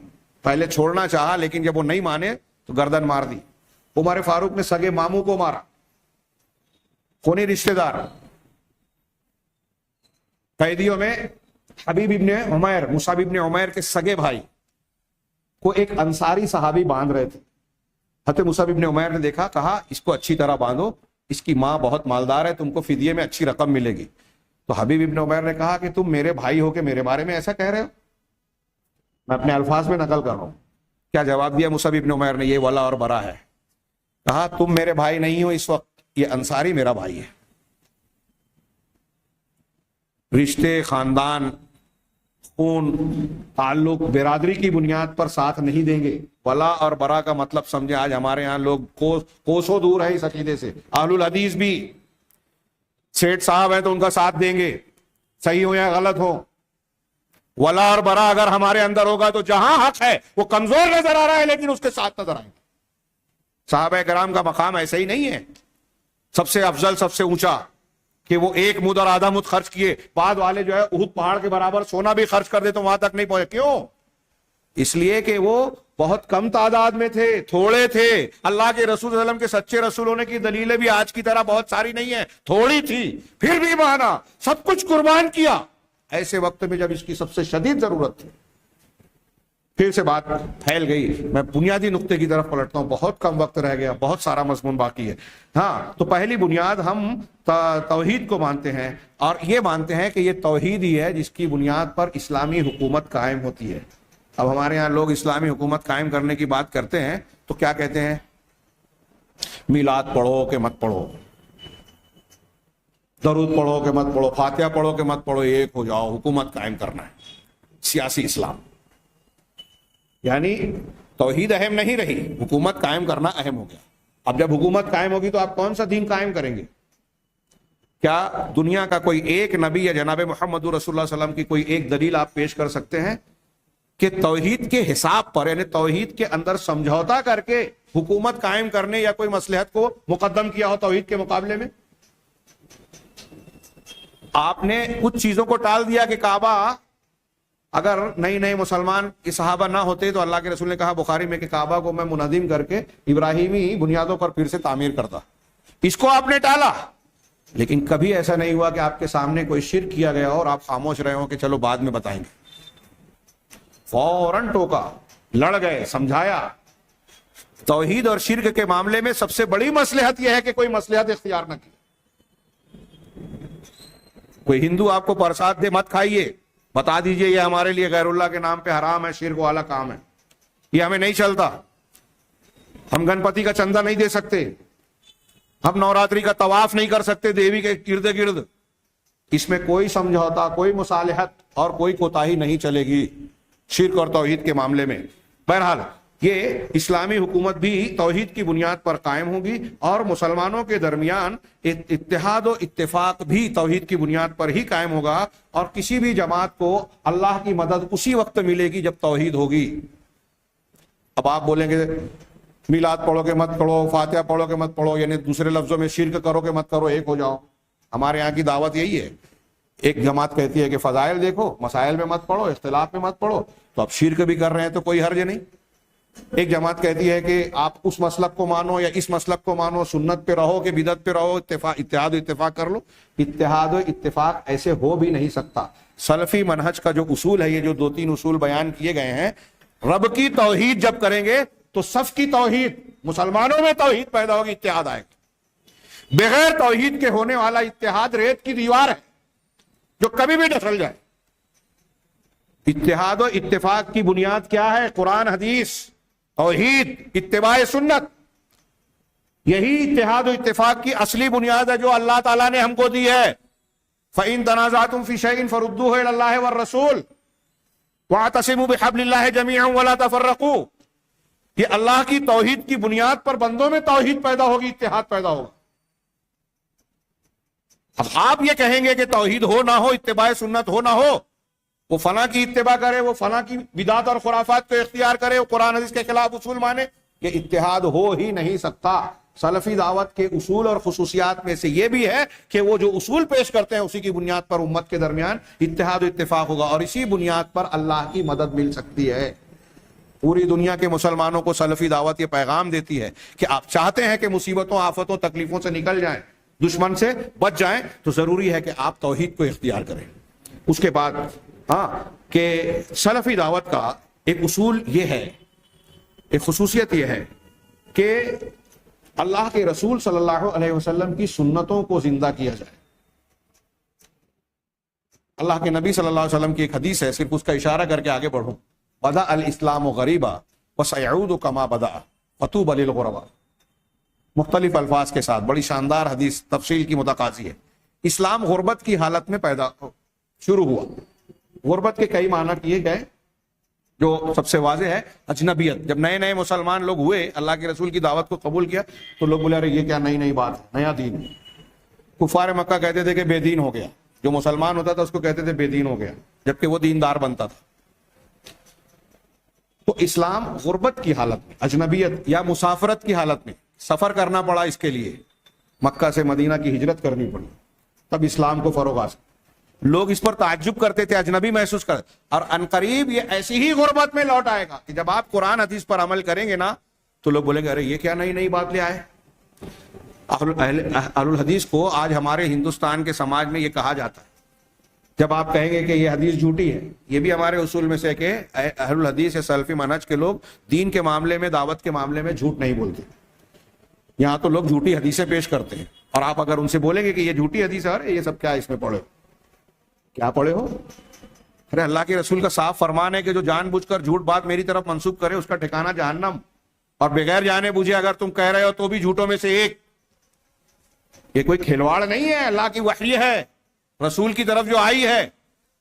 پہلے چھوڑنا چاہا لیکن جب وہ نہیں مانے تو گردن مار دی. عمر فاروق نے سگے ماموں کو مارا، خونی رشتہ دار. قیدیوں میں حبیب ابن عمیر، مصعب ابن عمیر کے سگے بھائی کو ایک انصاری صحابی باندھ رہے تھے. حضرت مصعب ابن عمیر نے دیکھا، کہا اس کو اچھی طرح باندھو، اس کی ماں بہت مالدار ہے، تم کو فدیے میں اچھی رقم ملے گی. تو حبیب ابن عمیر نے کہا کہ تم میرے بھائی ہو کے میرے بارے میں ایسا کہہ رہے ہو؟ میں اپنے الفاظ میں نقل کر رہا ہوں. کیا جواب دیا مصعب ابن عمیر نے؟ یہ ولا اور برا ہے. کہا تم میرے بھائی نہیں ہو اس وقت، یہ انصاری میرا بھائی ہے. رشتے، خاندان، خون، تعلق، برادری کی بنیاد پر ساتھ نہیں دیں گے. ولا اور برا کا مطلب سمجھے. آج ہمارے ہاں لوگ کوسوں دور ہے اس عقیدے سے. اہل الحدیث بھی سیٹھ صاحب ہیں تو ان کا ساتھ دیں گے، صحیح ہو یا غلط ہو. ولا اور برا اگر ہمارے اندر ہوگا تو جہاں حق ہے وہ کمزور نظر آ رہا ہے لیکن اس کے ساتھ نظر آئیں گے. صحابہ کرام کا مقام ایسا ہی نہیں ہے سب سے افضل سب سے اونچا کہ وہ ایک مد اور آدھا مد خرچ کیے, بعد والے جو ہے احد پہاڑ کے برابر سونا بھی خرچ کر دے تو وہاں تک نہیں پہنچے. کیوں؟ اس لیے کہ وہ بہت کم تعداد میں تھے, تھوڑے تھے. اللہ کے رسول صلی اللہ علیہ وسلم کے سچے رسول ہونے کی دلیلیں بھی آج کی طرح بہت ساری نہیں ہیں, تھوڑی تھی, پھر بھی مانا, سب کچھ قربان کیا ایسے وقت میں جب اس کی سب سے شدید ضرورت تھی. پھر سے بات پھیل گئی. میں بنیادی نقطے کی طرف پلٹتا ہوں, بہت کم وقت رہ گیا, بہت سارا مضمون باقی ہے. ہاں, تو پہلی بنیاد ہم توحید کو مانتے ہیں اور یہ مانتے ہیں کہ یہ توحید ہی ہے جس کی بنیاد پر اسلامی حکومت قائم ہوتی ہے. اب ہمارے ہاں لوگ اسلامی حکومت قائم کرنے کی بات کرتے ہیں تو کیا کہتے ہیں؟ میلاد پڑھو کہ مت پڑھو, درود پڑھو کہ مت پڑھو, فاتحہ پڑھو کہ مت پڑھو, ایک ہو جاؤ, حکومت قائم کرنا ہے, سیاسی اسلام. یعنی توحید اہم نہیں رہی, حکومت قائم کرنا اہم ہو گیا. اب جب حکومت قائم ہوگی تو آپ کون سا دین قائم کریں گے؟ کیا دنیا کا کوئی ایک نبی یا جناب محمد رسول اللہ صلی اللہ علیہ وسلم کی کوئی ایک دلیل آپ پیش کر سکتے ہیں کہ توحید کے حساب پر, یعنی توحید کے اندر سمجھوتا کر کے حکومت قائم کرنے یا کوئی مصلحت کو مقدم کیا ہو توحید کے مقابلے میں؟ آپ نے کچھ چیزوں کو ٹال دیا کہ کعبہ اگر نئی نئے مسلمان کے صحابہ نہ ہوتے تو اللہ کے رسول نے کہا بخاری میں کہ کعبہ کو میں منہدم کر کے ابراہیمی بنیادوں پر پھر سے تعمیر کرتا. اس کو آپ نے ٹالا, لیکن کبھی ایسا نہیں ہوا کہ آپ کے سامنے کوئی شرک کیا گیا اور آپ خاموش رہے ہو کہ چلو بعد میں بتائیں گے. فوراً ٹوکا, لڑ گئے, سمجھایا. توحید اور شرک کے معاملے میں سب سے بڑی مصلحت یہ ہے کہ کوئی مصلحت اختیار نہ کی. کوئی ہندو آپ کو پرساد دے, مت کھائیے, بتا دیجئے یہ ہمارے لیے غیر اللہ کے نام پہ حرام ہے, شرک والا کام ہے, یہ ہمیں نہیں چلتا. ہم گنپتی کا چندہ نہیں دے سکتے, ہم نوراتری کا طواف نہیں کر سکتے دیوی کے گرد گرد. اس میں کوئی سمجھوتا, کوئی مصالحت اور کوئی کوتاہی نہیں چلے گی شرک اور توحید کے معاملے میں. بہرحال یہ اسلامی حکومت بھی توحید کی بنیاد پر قائم ہوگی اور مسلمانوں کے درمیان اتحاد و اتفاق بھی توحید کی بنیاد پر ہی قائم ہوگا. اور کسی بھی جماعت کو اللہ کی مدد اسی وقت ملے گی جب توحید ہوگی. اب آپ بولیں گے میلاد پڑھو کہ مت پڑھو, فاتحہ پڑھو کہ مت پڑھو, یعنی دوسرے لفظوں میں شرک کرو کہ مت کرو, ایک ہو جاؤ. ہمارے یہاں کی دعوت یہی ہے. ایک جماعت کہتی ہے کہ فضائل دیکھو, مسائل میں مت پڑھو, اختلاف میں مت پڑھو, تو اب شرک بھی کر رہے ہیں تو کوئی حرج نہیں. ایک جماعت کہتی ہے کہ آپ اس مسلک کو مانو یا اس مسلک کو مانو, سنت پہ رہو کہ بدعت پہ رہو, اتحاد و اتفاق کر لو. اتحاد و اتفاق ایسے ہو بھی نہیں سکتا. سلفی منہج کا جو اصول ہے, یہ جو 2-3 اصول بیان کیے گئے ہیں, رب کی توحید جب کریں گے تو صف کی توحید, مسلمانوں میں توحید پیدا ہوگی, اتحاد آئے گا. بغیر توحید کے ہونے والا اتحاد ریت کی دیوار ہے جو کبھی بھی ڈھل جائے. اتحاد و اتفاق کی بنیاد کیا ہے؟ قرآن, حدیث, توحید, اتباع سنت. یہی اتحاد و اتفاق کی اصلی بنیاد ہے جو اللہ تعالیٰ نے ہم کو دی ہے. فَإِن تَنَازَعْتُمْ فِي شَيْءٍ فَرُدُّوهُ إِلَى اللَّهِ وَالرَّسُولِ وَاعْتَصِمُوا بِحَبْلِ اللَّهِ جَمِيعًا وَلَا تَفَرَّقُوا. یہ اللہ کی توحید کی بنیاد پر بندوں میں توحید پیدا ہوگی, اتحاد پیدا ہوگا. اب آپ یہ کہیں گے کہ توحید ہو نہ ہو, اتباع سنت ہو نہ ہو, وہ فلاں کی اتباع کرے, وہ فلاں کی بدعت اور خرافات کو اختیار کرے, وہ قرآن حدیث کے خلاف اصول مانے, یہ اتحاد ہو ہی نہیں سکتا. سلفی دعوت کے اصول اور خصوصیات میں سے یہ بھی ہے کہ وہ جو اصول پیش کرتے ہیں اسی کی بنیاد پر امت کے درمیان اتحاد و اتفاق ہوگا اور اسی بنیاد پر اللہ کی مدد مل سکتی ہے. پوری دنیا کے مسلمانوں کو سلفی دعوت یہ پیغام دیتی ہے کہ آپ چاہتے ہیں کہ مصیبتوں, آفتوں, تکلیفوں سے نکل جائیں, دشمن سے بچ جائیں, تو ضروری ہے کہ آپ توحید کو اختیار کریں. اس کے بعد کہ سلفی دعوت کا ایک اصول یہ ہے, ایک خصوصیت یہ ہے کہ اللہ کے رسول صلی اللہ علیہ وسلم کی سنتوں کو زندہ کیا جائے. اللہ کے نبی صلی اللہ علیہ وسلم کی ایک حدیث ہے, صرف اس کا اشارہ کر کے آگے بڑھوں. بدأ الاسلام غریبا وسيعود كما بدأ فطوبى للغرباء. مختلف الفاظ کے ساتھ بڑی شاندار حدیث, تفصیل کی متقاضی ہے. اسلام غربت کی حالت میں شروع ہوا. غربت کے کئی معنی کیے گئے, جو سب سے واضح ہے اجنبیت. جب نئے نئے مسلمان لوگ ہوئے, اللہ کے رسول کی دعوت کو قبول کیا, تو لوگ بولے ارے یہ کیا نئی نئی بات ہے, نیا دین. کفار مکہ کہتے تھے کہ بے دین ہو گیا, جو مسلمان ہوتا تھا اس کو کہتے تھے بے دین ہو گیا، جبکہ وہ دیندار بنتا تھا۔ تو اسلام غربت کی حالت میں، اجنبیت یا مسافرت کی حالت میں، سفر کرنا پڑا اس کے لیے، مکہ سے مدینہ کی ہجرت کرنی پڑی، تب اسلام کو فروغ حاصل۔ لوگ اس پر تعجب کرتے تھے، اجنبی محسوس کرتے، اور عنقریب یہ ایسی ہی غربت میں لوٹ آئے گا کہ جب آپ قرآن حدیث پر عمل کریں گے نا تو لوگ بولیں گے ارے یہ کیا نئی نئی بات لے آئے۔ اہل الحدیث کو آج ہمارے ہندوستان کے سماج میں یہ کہا جاتا ہے، جب آپ کہیں گے کہ یہ حدیث جھوٹی ہے، یہ بھی ہمارے اصول میں سے ہے کہ اہل الحدیث یا سلفی منہج کے لوگ دین کے معاملے میں، دعوت کے معاملے میں جھوٹ نہیں بولتے۔ یہاں تو لوگ جھوٹی حدیثیں پیش کرتے ہیں، اور آپ اگر ان سے بولیں گے کہ یہ جھوٹی حدیث ہے، ارے یہ سب کیا اس میں پڑھے، کیا پڑھے ہو؟ ارے اللہ کے رسول کا صاف فرمان ہے کہ جو جان بوجھ کر جھوٹ بات میری طرف منسوب کرے اس کا ٹھکانہ جہنم، اور بغیر جانے بوجھے اگر تم کہہ رہے ہو تو بھی جھوٹوں میں سے ایک۔ یہ کوئی کھلواڑ نہیں ہے، اللہ کی وحی ہے، رسول کی طرف جو آئی ہے۔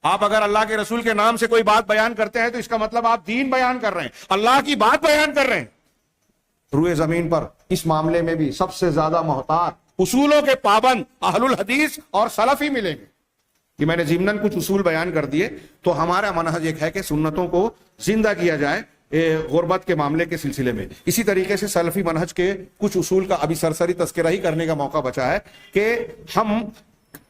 آپ اگر اللہ کے رسول کے نام سے کوئی بات بیان کرتے ہیں تو اس کا مطلب آپ دین بیان کر رہے ہیں، اللہ کی بات بیان کر رہے ہیں۔ روئے زمین پر اس معاملے میں بھی سب سے زیادہ محتاط، اصولوں کے پابند اہل الحدیث اور سلفی ملیں گے۔ کہ میں نے ضمناً کچھ اصول بیان کر دیے، تو ہمارا منہج ایک ہے کہ سنتوں کو زندہ کیا جائے غربت کے معاملے کے سلسلے میں۔ اسی طریقے سے سلفی منہج کے کچھ اصول کا ابھی سرسری تذکرہ ہی کرنے کا موقع بچا ہے کہ ہم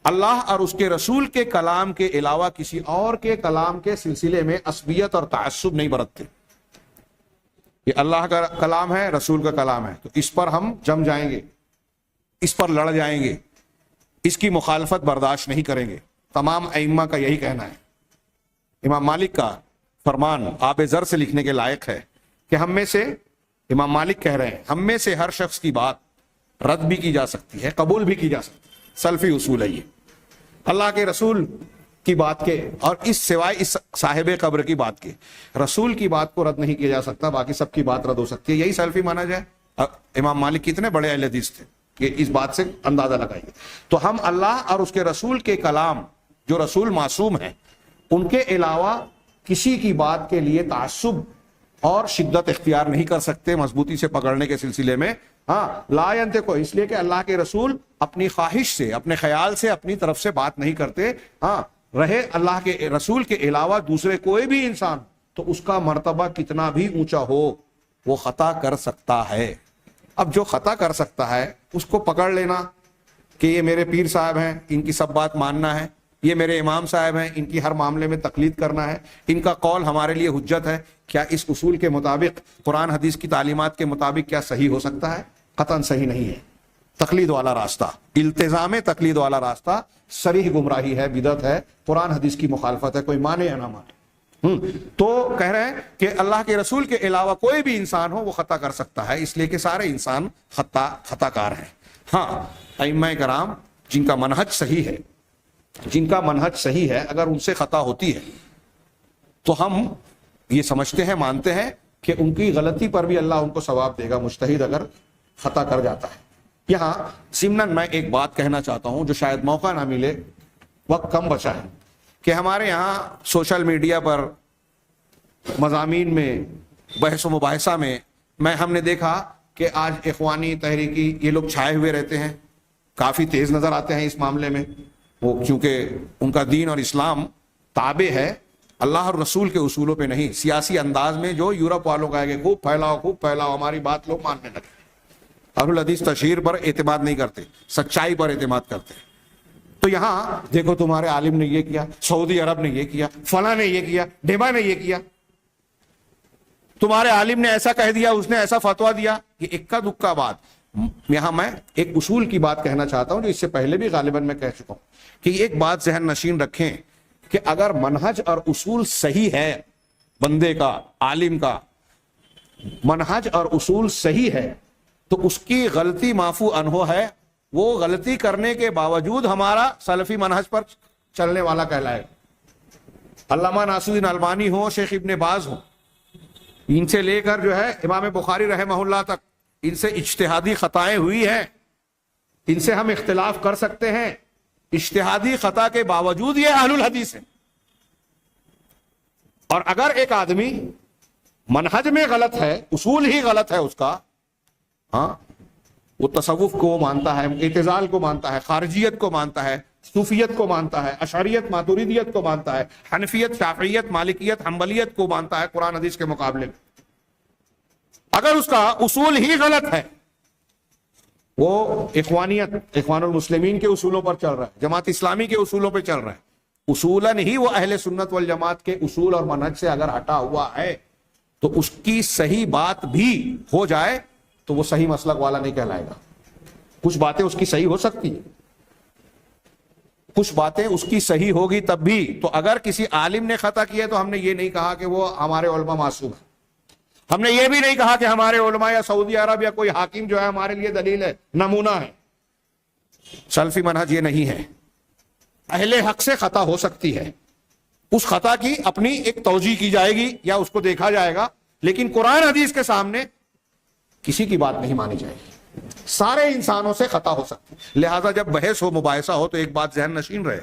اللہ اور اس کے رسول کے کلام کے علاوہ کسی اور کے کلام کے سلسلے میں عصبیت اور تعصب نہیں برتتے۔ یہ اللہ کا کلام ہے، رسول کا کلام ہے، تو اس پر ہم جم جائیں گے، اس پر لڑ جائیں گے، اس کی مخالفت برداشت نہیں کریں گے۔ تمام ائمہ کا یہی کہنا ہے۔ امام مالک کا فرمان آب زر سے لکھنے کے لائق ہے کہ ہم میں سے، امام مالک کہہ رہے ہیں، ہم میں سے ہر شخص کی بات رد بھی کی جا سکتی ہے، قبول بھی کی جا سکتی ہے۔ سلفی اصول ہے یہ، اللہ کے رسول کی بات کے، اور اس سوائے اس صاحب قبر کی بات کے، رسول کی بات کو رد نہیں کیا جا سکتا، باقی سب کی بات رد ہو سکتی ہے۔ یہی سلفی منہج ہے۔ امام مالک کتنے بڑے اہل حدیث تھے، کہ اس بات سے اندازہ لگائیے۔ تو ہم اللہ اور اس کے رسول کے کلام، جو رسول معصوم ہیں، ان کے علاوہ کسی کی بات کے لیے تعصب اور شدت اختیار نہیں کر سکتے مضبوطی سے پکڑنے کے سلسلے میں۔ ہاں، لا ينطق، اس لیے کہ اللہ کے رسول اپنی خواہش سے، اپنے خیال سے، اپنی طرف سے بات نہیں کرتے۔ ہاں، رہے اللہ کے رسول کے علاوہ دوسرے کوئی بھی انسان تو اس کا مرتبہ کتنا بھی اونچا ہو وہ خطا کر سکتا ہے۔ اب جو خطا کر سکتا ہے اس کو پکڑ لینا کہ یہ میرے پیر صاحب ہیں، ان کی سب بات ماننا ہے، یہ میرے امام صاحب ہیں، ان کی ہر معاملے میں تقلید کرنا ہے، ان کا قول ہمارے لیے حجت ہے، کیا اس اصول کے مطابق، قرآن حدیث کی تعلیمات کے مطابق کیا صحیح ہو سکتا ہے؟ قطعاً صحیح نہیں ہے۔ تقلید والا راستہ، التزام تقلید والا راستہ صریح گمراہی ہے، بدعت ہے، قرآن حدیث کی مخالفت ہے، کوئی مانے یا نہ مانے۔ تو کہہ رہے ہیں کہ اللہ کے رسول کے علاوہ کوئی بھی انسان ہو وہ خطا کر سکتا ہے، اس لیے کہ سارے انسان خطا کار ہیں۔ ہاں، ائمہ کرام جن کا منہج صحیح ہے، جن کا منہج صحیح ہے، اگر ان سے خطا ہوتی ہے تو ہم یہ سمجھتے ہیں، مانتے ہیں کہ ان کی غلطی پر بھی اللہ ان کو ثواب دے گا، مجتہد اگر خطا کر جاتا ہے۔ یہاں ضمناً میں ایک بات کہنا چاہتا ہوں جو شاید موقع نہ ملے، وقت کم بچا ہے، کہ ہمارے یہاں سوشل میڈیا پر مضامین میں، بحث و مباحثہ میں ہم نے دیکھا کہ آج اخوانی تحریکی یہ لوگ چھائے ہوئے رہتے ہیں، کافی تیز نظر آتے ہیں اس معاملے میں۔ وہ کیونکہ ان کا دین اور اسلام تابع ہے اللہ اور رسول کے اصولوں پہ نہیں، سیاسی انداز میں جو یورپ والوں کا ہے کہ خوب پھیلاؤ، ہماری بات لوگ ماننے لگے۔ اہل الحدیث تشہیر پر اعتماد نہیں کرتے، سچائی پر اعتماد کرتے۔ تو یہاں دیکھو تمہارے عالم نے یہ کیا، سعودی عرب نے یہ کیا، فلاں نے یہ کیا، ڈھیما نے یہ کیا، تمہارے عالم نے ایسا کہہ دیا، اس نے ایسا فتویٰ دیا۔ یہ اکا دکا بات۔ یہاں میں ایک اصول کی بات کہنا چاہتا ہوں جو اس سے پہلے بھی غالباً میں کہہ چکا ہوں، کہ ایک بات ذہن نشین رکھیں کہ اگر منہج اور اصول صحیح ہے، بندے کا، عالم کا منہج اور اصول صحیح ہے، تو اس کی غلطی معفو عنہ ہے، وہ غلطی کرنے کے باوجود ہمارا سلفی منہج پر چلنے والا کہلائے۔ علامہ ناصرالدین البانی ہو، شیخ ابن باز ہو، ان سے لے کر جو ہے امام بخاری رحمہ اللہ تک، ان سے اجتہادی خطائیں ہوئی ہیں، ان سے ہم اختلاف کر سکتے ہیں، اجتہادی خطا کے باوجود یہ اہل الحدیث ہیں۔ اور اگر ایک آدمی منہج میں غلط ہے، اصول ہی غلط ہے اس کا، ہاں، وہ تصوف کو مانتا ہے، اعتزال کو مانتا ہے، خارجیت کو مانتا ہے، صوفیت کو مانتا ہے، اشعریت ماتوریدیت کو مانتا ہے، حنفیت شافعیت مالکیت حنبلیت کو مانتا ہے قرآن حدیث کے مقابلے میں، اگر اس کا اصول ہی غلط ہے، وہ اخوانیت اخوان المسلمین کے اصولوں پر چل رہا ہے، جماعت اسلامی کے اصولوں پہ چل رہا ہے، اصولاً ہی وہ اہل سنت والجماعت کے اصول اور منہج سے اگر ہٹا ہوا ہے تو اس کی صحیح بات بھی ہو جائے تو وہ صحیح مسلک والا نہیں کہلائے گا۔ کچھ باتیں اس کی صحیح ہو سکتی ہیں، کچھ باتیں اس کی صحیح ہوگی تب بھی، تو اگر کسی عالم نے خطا کیا تو ہم نے یہ نہیں کہا کہ وہ ہمارے علماء معصوم ہیں، ہم نے یہ بھی نہیں کہا کہ ہمارے علماء یا سعودی عرب یا کوئی حاکم جو ہے ہمارے لیے دلیل ہے، نمونہ ہے۔ سلفی منہج یہ نہیں ہے، اہل حق سے خطا ہو سکتی ہے، اس خطا کی اپنی ایک توجیہ کی جائے گی یا اس کو دیکھا جائے گا، لیکن قرآن حدیث کے سامنے کسی کی بات نہیں مانی جائے گی، سارے انسانوں سے خطا ہو سکتی ہے۔ لہذا جب بحث ہو مباحثہ ہو تو ایک بات ذہن نشین رہے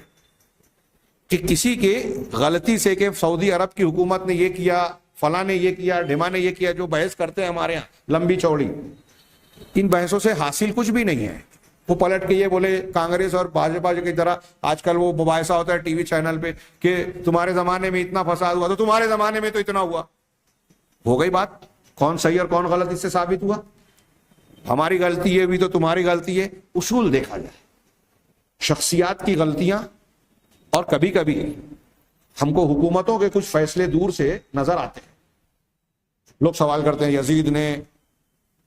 کہ کسی کے غلطی سے کہ سعودی عرب کی حکومت نے یہ کیا، فلاں نے یہ کیا، ڈھیما نے یہ کیا، جو بحث کرتے ہیں ہمارے ہاں لمبی چوڑی، ان بحثوں سے حاصل کچھ بھی نہیں ہے۔ وہ پلٹ کے یہ بولے کانگریس اور بھاجپا کی طرح، آج کل وہ مباحثہ ہوتا ہے ٹی وی چینل پہ کہ تمہارے زمانے میں اتنا فساد ہوا تو تمہارے زمانے میں تو اتنا ہوا، ہو گئی بات، کون صحیح اور کون غلط اس سے ثابت ہوا؟ ہماری غلطی یہ بھی تو تمہاری غلطی ہے۔ اصول دیکھا جائے، شخصیات کی غلطیاں، اور کبھی کبھی ہم کو حکومتوں کے کچھ فیصلے دور سے نظر آتے ہیں، لوگ سوال کرتے ہیں یزید نے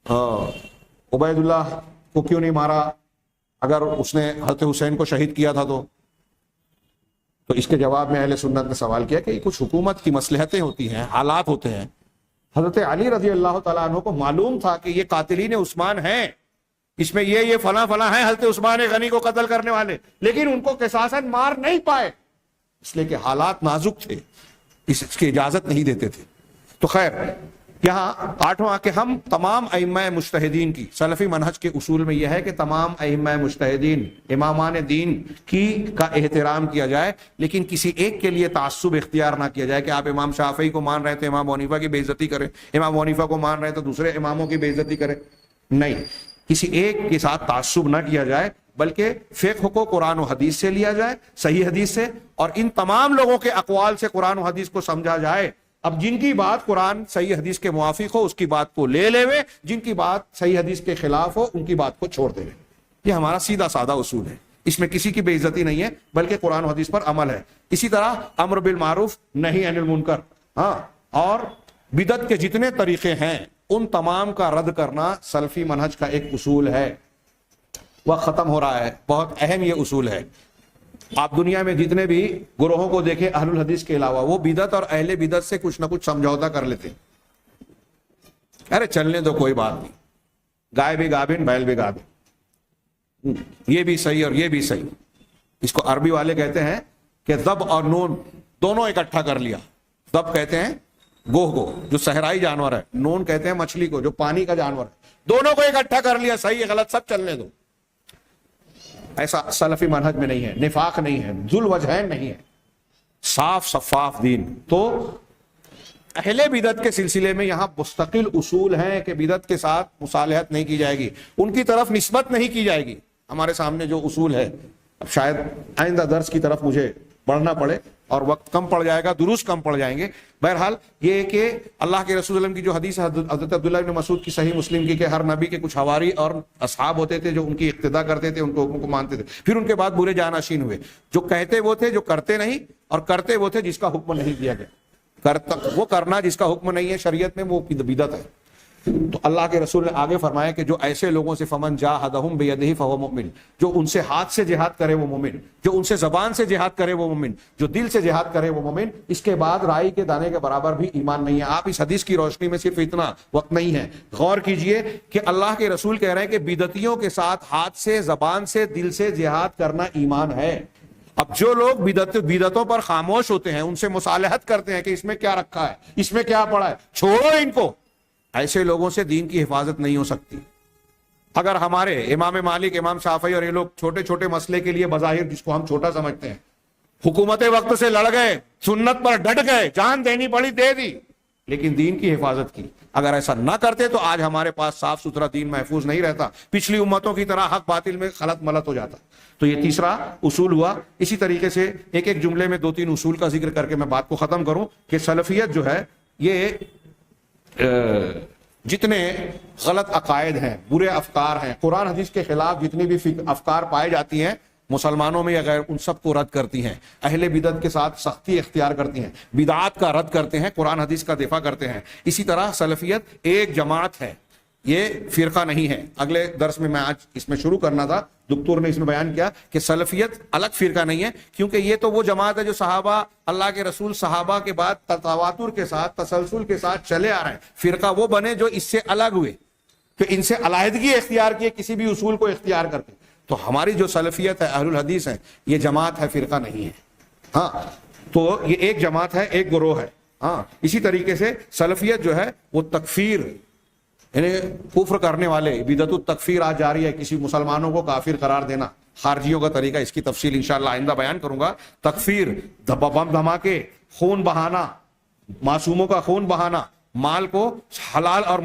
عبید اللہ کو کیوں نہیں مارا اگر اس نے حضرت حسین کو شہید کیا تھا تو اس کے جواب میں اہل سنت نے سوال کیا کہ کچھ حکومت کی مصلحتیں ہوتی ہیں، حالات ہوتے ہیں۔ حضرت علی رضی اللہ تعالیٰ عنہ کو معلوم تھا کہ یہ قاتلین عثمان ہیں، اس میں یہ فلاں فلاں ہیں حضرت عثمان غنی کو قتل کرنے والے، لیکن ان کو قصاصاً مار نہیں پائے، اس لیے کہ حالات نازک تھے، اس کی اجازت نہیں دیتے تھے۔ تو خیر، یہاں آٹھواں کہ ہم تمام ائمہ مجتہدین کی، سلفی منہج کے اصول میں یہ ہے کہ تمام ائمہ مجتہدین امامان دین کا احترام کیا جائے، لیکن کسی ایک کے لیے تعصب اختیار نہ کیا جائے کہ آپ امام شافعی کو مان رہے تھے امام ابو حنیفہ کی بے عزتی کریں، امام ابو حنیفہ کو مان رہے تو دوسرے اماموں کی بے عزتی کریں، نہیں، کسی ایک کے ساتھ تعصب نہ کیا جائے، بلکہ فقہ کو قرآن و حدیث سے لیا جائے، صحیح حدیث سے، اور ان تمام لوگوں کے اقوال سے قرآن و حدیث کو سمجھا جائے۔ اب جن کی بات قرآن صحیح حدیث کے موافق ہو اس کی بات کو لے لے، جن کی بات صحیح حدیث کے خلاف ہو ان کی بات کو چھوڑ دے۔ یہ ہمارا سیدھا سادہ اصول ہے، اس میں کسی کی بے عزتی نہیں ہے بلکہ قرآن و حدیث پر عمل ہے۔ اسی طرح امر بالمعروف نہی عن المنکر، اور بدعت کے جتنے طریقے ہیں ان تمام کا رد کرنا سلفی منہج کا ایک اصول ہے۔ وقت ختم ہو رہا ہے، بہت اہم یہ اصول ہے۔ آپ دنیا میں جتنے بھی گروہوں کو دیکھیں اہل الحدیث کے علاوہ، وہ بدعت اور اہل بدعت سے کچھ نہ کچھ سمجھوتا کر لیتے ہیں، ارے چلنے دو کوئی بات نہیں، گائے بھی گابن بیل بھی گابن، یہ بھی صحیح اور یہ بھی صحیح۔ اس کو عربی والے کہتے ہیں کہ ضب اور نون دونوں اکٹھا کر لیا۔ ضب کہتے ہیں گوہ کو جو صحرائی جانور ہے، نون کہتے ہیں مچھلی کو جو پانی کا جانور ہے، دونوں کو اکٹھا کر لیا، صحیح غلط سب چلنے دو۔ ایسا سلفی منہج میں نہیں ہے، نفاق نہیں ہے، ذو الوجہین نہیں ہے، صاف شفاف دین۔ تو اہل بدعت کے سلسلے میں یہاں مستقل اصول ہیں کہ بدعت کے ساتھ مصالحت نہیں کی جائے گی، ان کی طرف نسبت نہیں کی جائے گی۔ ہمارے سامنے جو اصول ہے، اب شاید آئندہ درس کی طرف مجھے بڑھنا پڑے اور وقت کم پڑ جائے گا، دروس کم پڑ جائیں گے۔ بہرحال یہ کہ اللہ کے رسول صلی اللہ علیہ وسلم کی جو حدیث ہے حضرت عبداللہ بن مسعود کی صحیح مسلم کی کہ ہر نبی کے کچھ حواری اور اصحاب ہوتے تھے جو ان کی اقتدا کرتے تھے، ان کو حکم کو مانتے تھے، پھر ان کے بعد برے جانشین ہوئے، جو کہتے وہ تھے جو کرتے نہیں، اور کرتے وہ تھے جس کا حکم نہیں دیا گیا۔ وہ کرنا جس کا حکم نہیں ہے شریعت میں وہ بدعت ہے۔ تو اللہ کے رسول نے آگے فرمایا کہ جو ایسے لوگوں سے فمن جاہدہم بیدہ فہو مؤمن، جو ان سے ہاتھ سے جہاد کرے وہ مومن، جو ان سے زبان سے جہاد کرے وہ مومن، جو دل سے جہاد کرے وہ مومن، اس کے بعد رائی کے دانے کے برابر بھی ایمان نہیں ہے۔ آپ اس حدیث کی روشنی میں صرف اتنا وقت نہیں ہے، غور کیجئے کہ اللہ کے رسول کہہ رہے ہیں کہ بدعتیوں کے ساتھ ہاتھ سے زبان سے دل سے جہاد کرنا ایمان ہے۔ اب جو لوگ بدعتوں پر خاموش ہوتے ہیں، ان سے مصالحت کرتے ہیں کہ اس میں کیا رکھا ہے، اس میں کیا پڑا ہے، چھوڑو ان کو، ایسے لوگوں سے دین کی حفاظت نہیں ہو سکتی۔ اگر ہمارے امام مالک، امام شافعی اور یہ لوگ چھوٹے چھوٹے مسئلے کے لیے بظاہر جس کو ہم چھوٹا سمجھتے ہیں، حکومت وقت سے لڑ گئے، سنت پر ڈٹ گئے، جان دینی پڑی دے دی، لیکن دین کی حفاظت کی. اگر ایسا نہ کرتے تو آج ہمارے پاس صاف ستھرا دین محفوظ نہیں رہتا, پچھلی امتوں کی طرح حق باطل میں خلط ملط ہو جاتا. تو یہ تیسرا اصول ہوا. اسی طریقے سے ایک ایک جملے میں 2-3 اصول کا ذکر کر کے میں بات کو ختم کروں کہ سلفیت جو ہے یہ جتنے غلط عقائد ہیں, برے افکار ہیں, قرآن حدیث کے خلاف جتنی بھی افکار پائے جاتی ہیں مسلمانوں میں یا غیر, ان سب کو رد کرتی ہیں. اہل بدعت کے ساتھ سختی اختیار کرتی ہیں, بدعات کا رد کرتے ہیں, قرآن حدیث کا دفاع کرتے ہیں. اسی طرح سلفیت ایک جماعت ہے, یہ فرقہ نہیں ہے. اگلے درس میں آج اس میں شروع کرنا تھا, دکتور نے اس میں بیان کیا کہ سلفیت الگ فرقہ نہیں ہے, کیونکہ یہ تو وہ جماعت ہے جو صحابہ, اللہ کے رسول صحابہ کے بعد تواتر کے ساتھ تسلسل کے ساتھ چلے آ رہے ہیں. فرقہ وہ بنے جو اس سے الگ ہوئے, کہ ان سے علیحدگی اختیار کیے کسی بھی اصول کو اختیار کر کے. تو ہماری جو سلفیت ہے, اہل الحدیث ہے, یہ جماعت ہے, فرقہ نہیں ہے. ہاں, تو یہ ایک جماعت ہے, ایک گروہ ہے. ہاں, اسی طریقے سے سلفیت جو ہے وہ تکفیر, یعنی کفر کرنے والے, بدعت التکفیر آج جاری ہے, کسی مسلمانوں کو کافر قرار دینا, خارجیوں کا طریقہ, اس کی تفصیل انشاءاللہ آئندہ بیان کروں گا. تکفیر, بم دھماکے, خون بہانا, معصوموں کا خون بہانا, مال کو حلال اور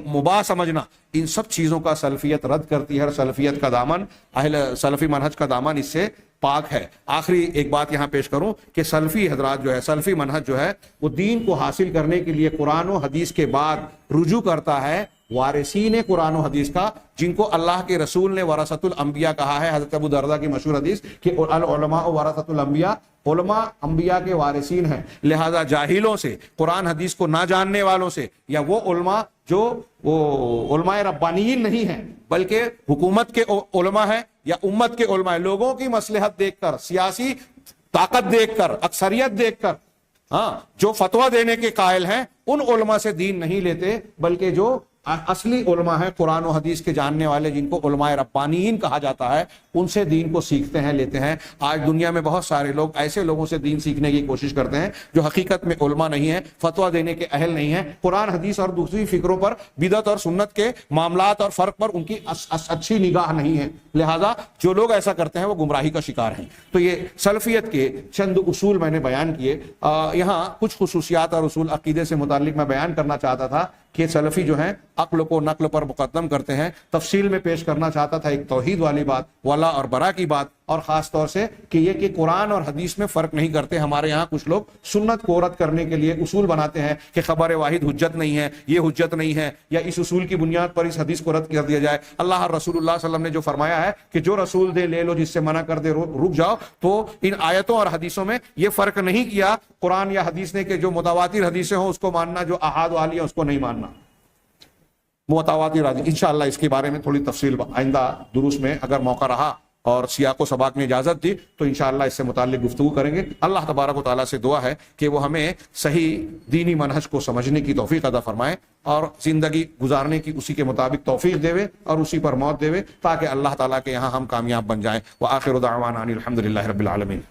مباح سمجھنا, ان سب چیزوں کا سلفیت رد کرتی ہے. سلفیت کا دامن, اہل سلفی منہج کا دامن اس سے پاک ہے. آخری ایک بات یہاں پیش کروں کہ سلفی حضرات جو ہے, سلفی منہج جو ہے وہ دین کو حاصل کرنے کے لیے قرآن و حدیث کے بعد رجوع کرتا ہے وارثین قرآن و حدیث کا, جن کو اللہ کے رسول نے ورثۃ الانبیاء کہا ہے. حضرت ابو درداء کی مشہور حدیث کہ العلماء ورثۃ الانبیاء, علماء انبیاء کے وارثین ہیں. لہذا جاہلوں سے, قرآن حدیث کو نہ جاننے والوں سے, یا وہ علماء جو وہ علماء ربانیین نہیں ہیں بلکہ حکومت کے علماء ہیں یا امت کے علماء ہیں, لوگوں کی مصلحت دیکھ کر, سیاسی طاقت دیکھ کر, اکثریت دیکھ کر, ہاں, جو فتویٰ دینے کے قائل ہیں, ان علماء سے دین نہیں لیتے, بلکہ جو اصلی علماء ہیں, قرآن و حدیث کے جاننے والے, جن کو علماء ربانیین کہا جاتا ہے, ان سے دین کو سیکھتے ہیں, لیتے ہیں. آج دنیا میں بہت سارے لوگ ایسے لوگوں سے دین سیکھنے کی کوشش کرتے ہیں جو حقیقت میں علماء نہیں ہیں, فتویٰ دینے کے اہل نہیں ہیں, قرآن حدیث اور دوسری فکروں پر, بدعت اور سنت کے معاملات اور فرق پر ان کی اچھی نگاہ نہیں ہے. لہذا جو لوگ ایسا کرتے ہیں وہ گمراہی کا شکار ہیں. تو یہ سلفیت کے چند اصول میں نے بیان کیے. یہاں کچھ خصوصیات اور اصول عقیدے سے متعلق میں بیان کرنا چاہتا تھا کہ سلفی جو ہیں عقل کو نقل پر مقدم کرتے ہیں. تفصیل میں پیش کرنا چاہتا تھا ایک توحید والی بات, ولا اور برا کی بات, اور خاص طور سے کہ یہ کہ قرآن اور حدیث میں فرق نہیں کرتے. ہمارے یہاں کچھ لوگ سنت کو رد کرنے کے لیے اصول بناتے ہیں کہ خبر واحد حجت نہیں ہے, یہ حجت نہیں ہے, یا اس اصول کی بنیاد پر اس حدیث کو رد کر دیا جائے. اللہ رسول اللہ صلی اللہ علیہ وسلم نے جو فرمایا ہے کہ جو رسول دے لے لو, جس سے منع کر دے رک جاؤ, تو ان آیتوں اور حدیثوں میں یہ فرق نہیں کیا قرآن یا حدیث نے کہ جو متواتر حدیثیں ہوں اس کو ماننا, جو احاد والی ہیں اس کو نہیں ماننا. متواتر حدیث انشاءاللہ اس کے بارے میں تھوڑی تفصیل آئندہ دروس میں اگر موقع رہا اور سیاق و سباق نے اجازت دی تو انشاءاللہ اس سے متعلق گفتگو کریں گے. اللہ تبارک و تعالیٰ سے دعا ہے کہ وہ ہمیں صحیح دینی منہج کو سمجھنے کی توفیق عطا فرمائے اور زندگی گزارنے کی اسی کے مطابق توفیق دے اور اسی پر موت دے, تاکہ اللہ تعالیٰ کے یہاں ہم کامیاب بن جائیں. وآخر دعوانا ان الحمد للہ رب العالمین.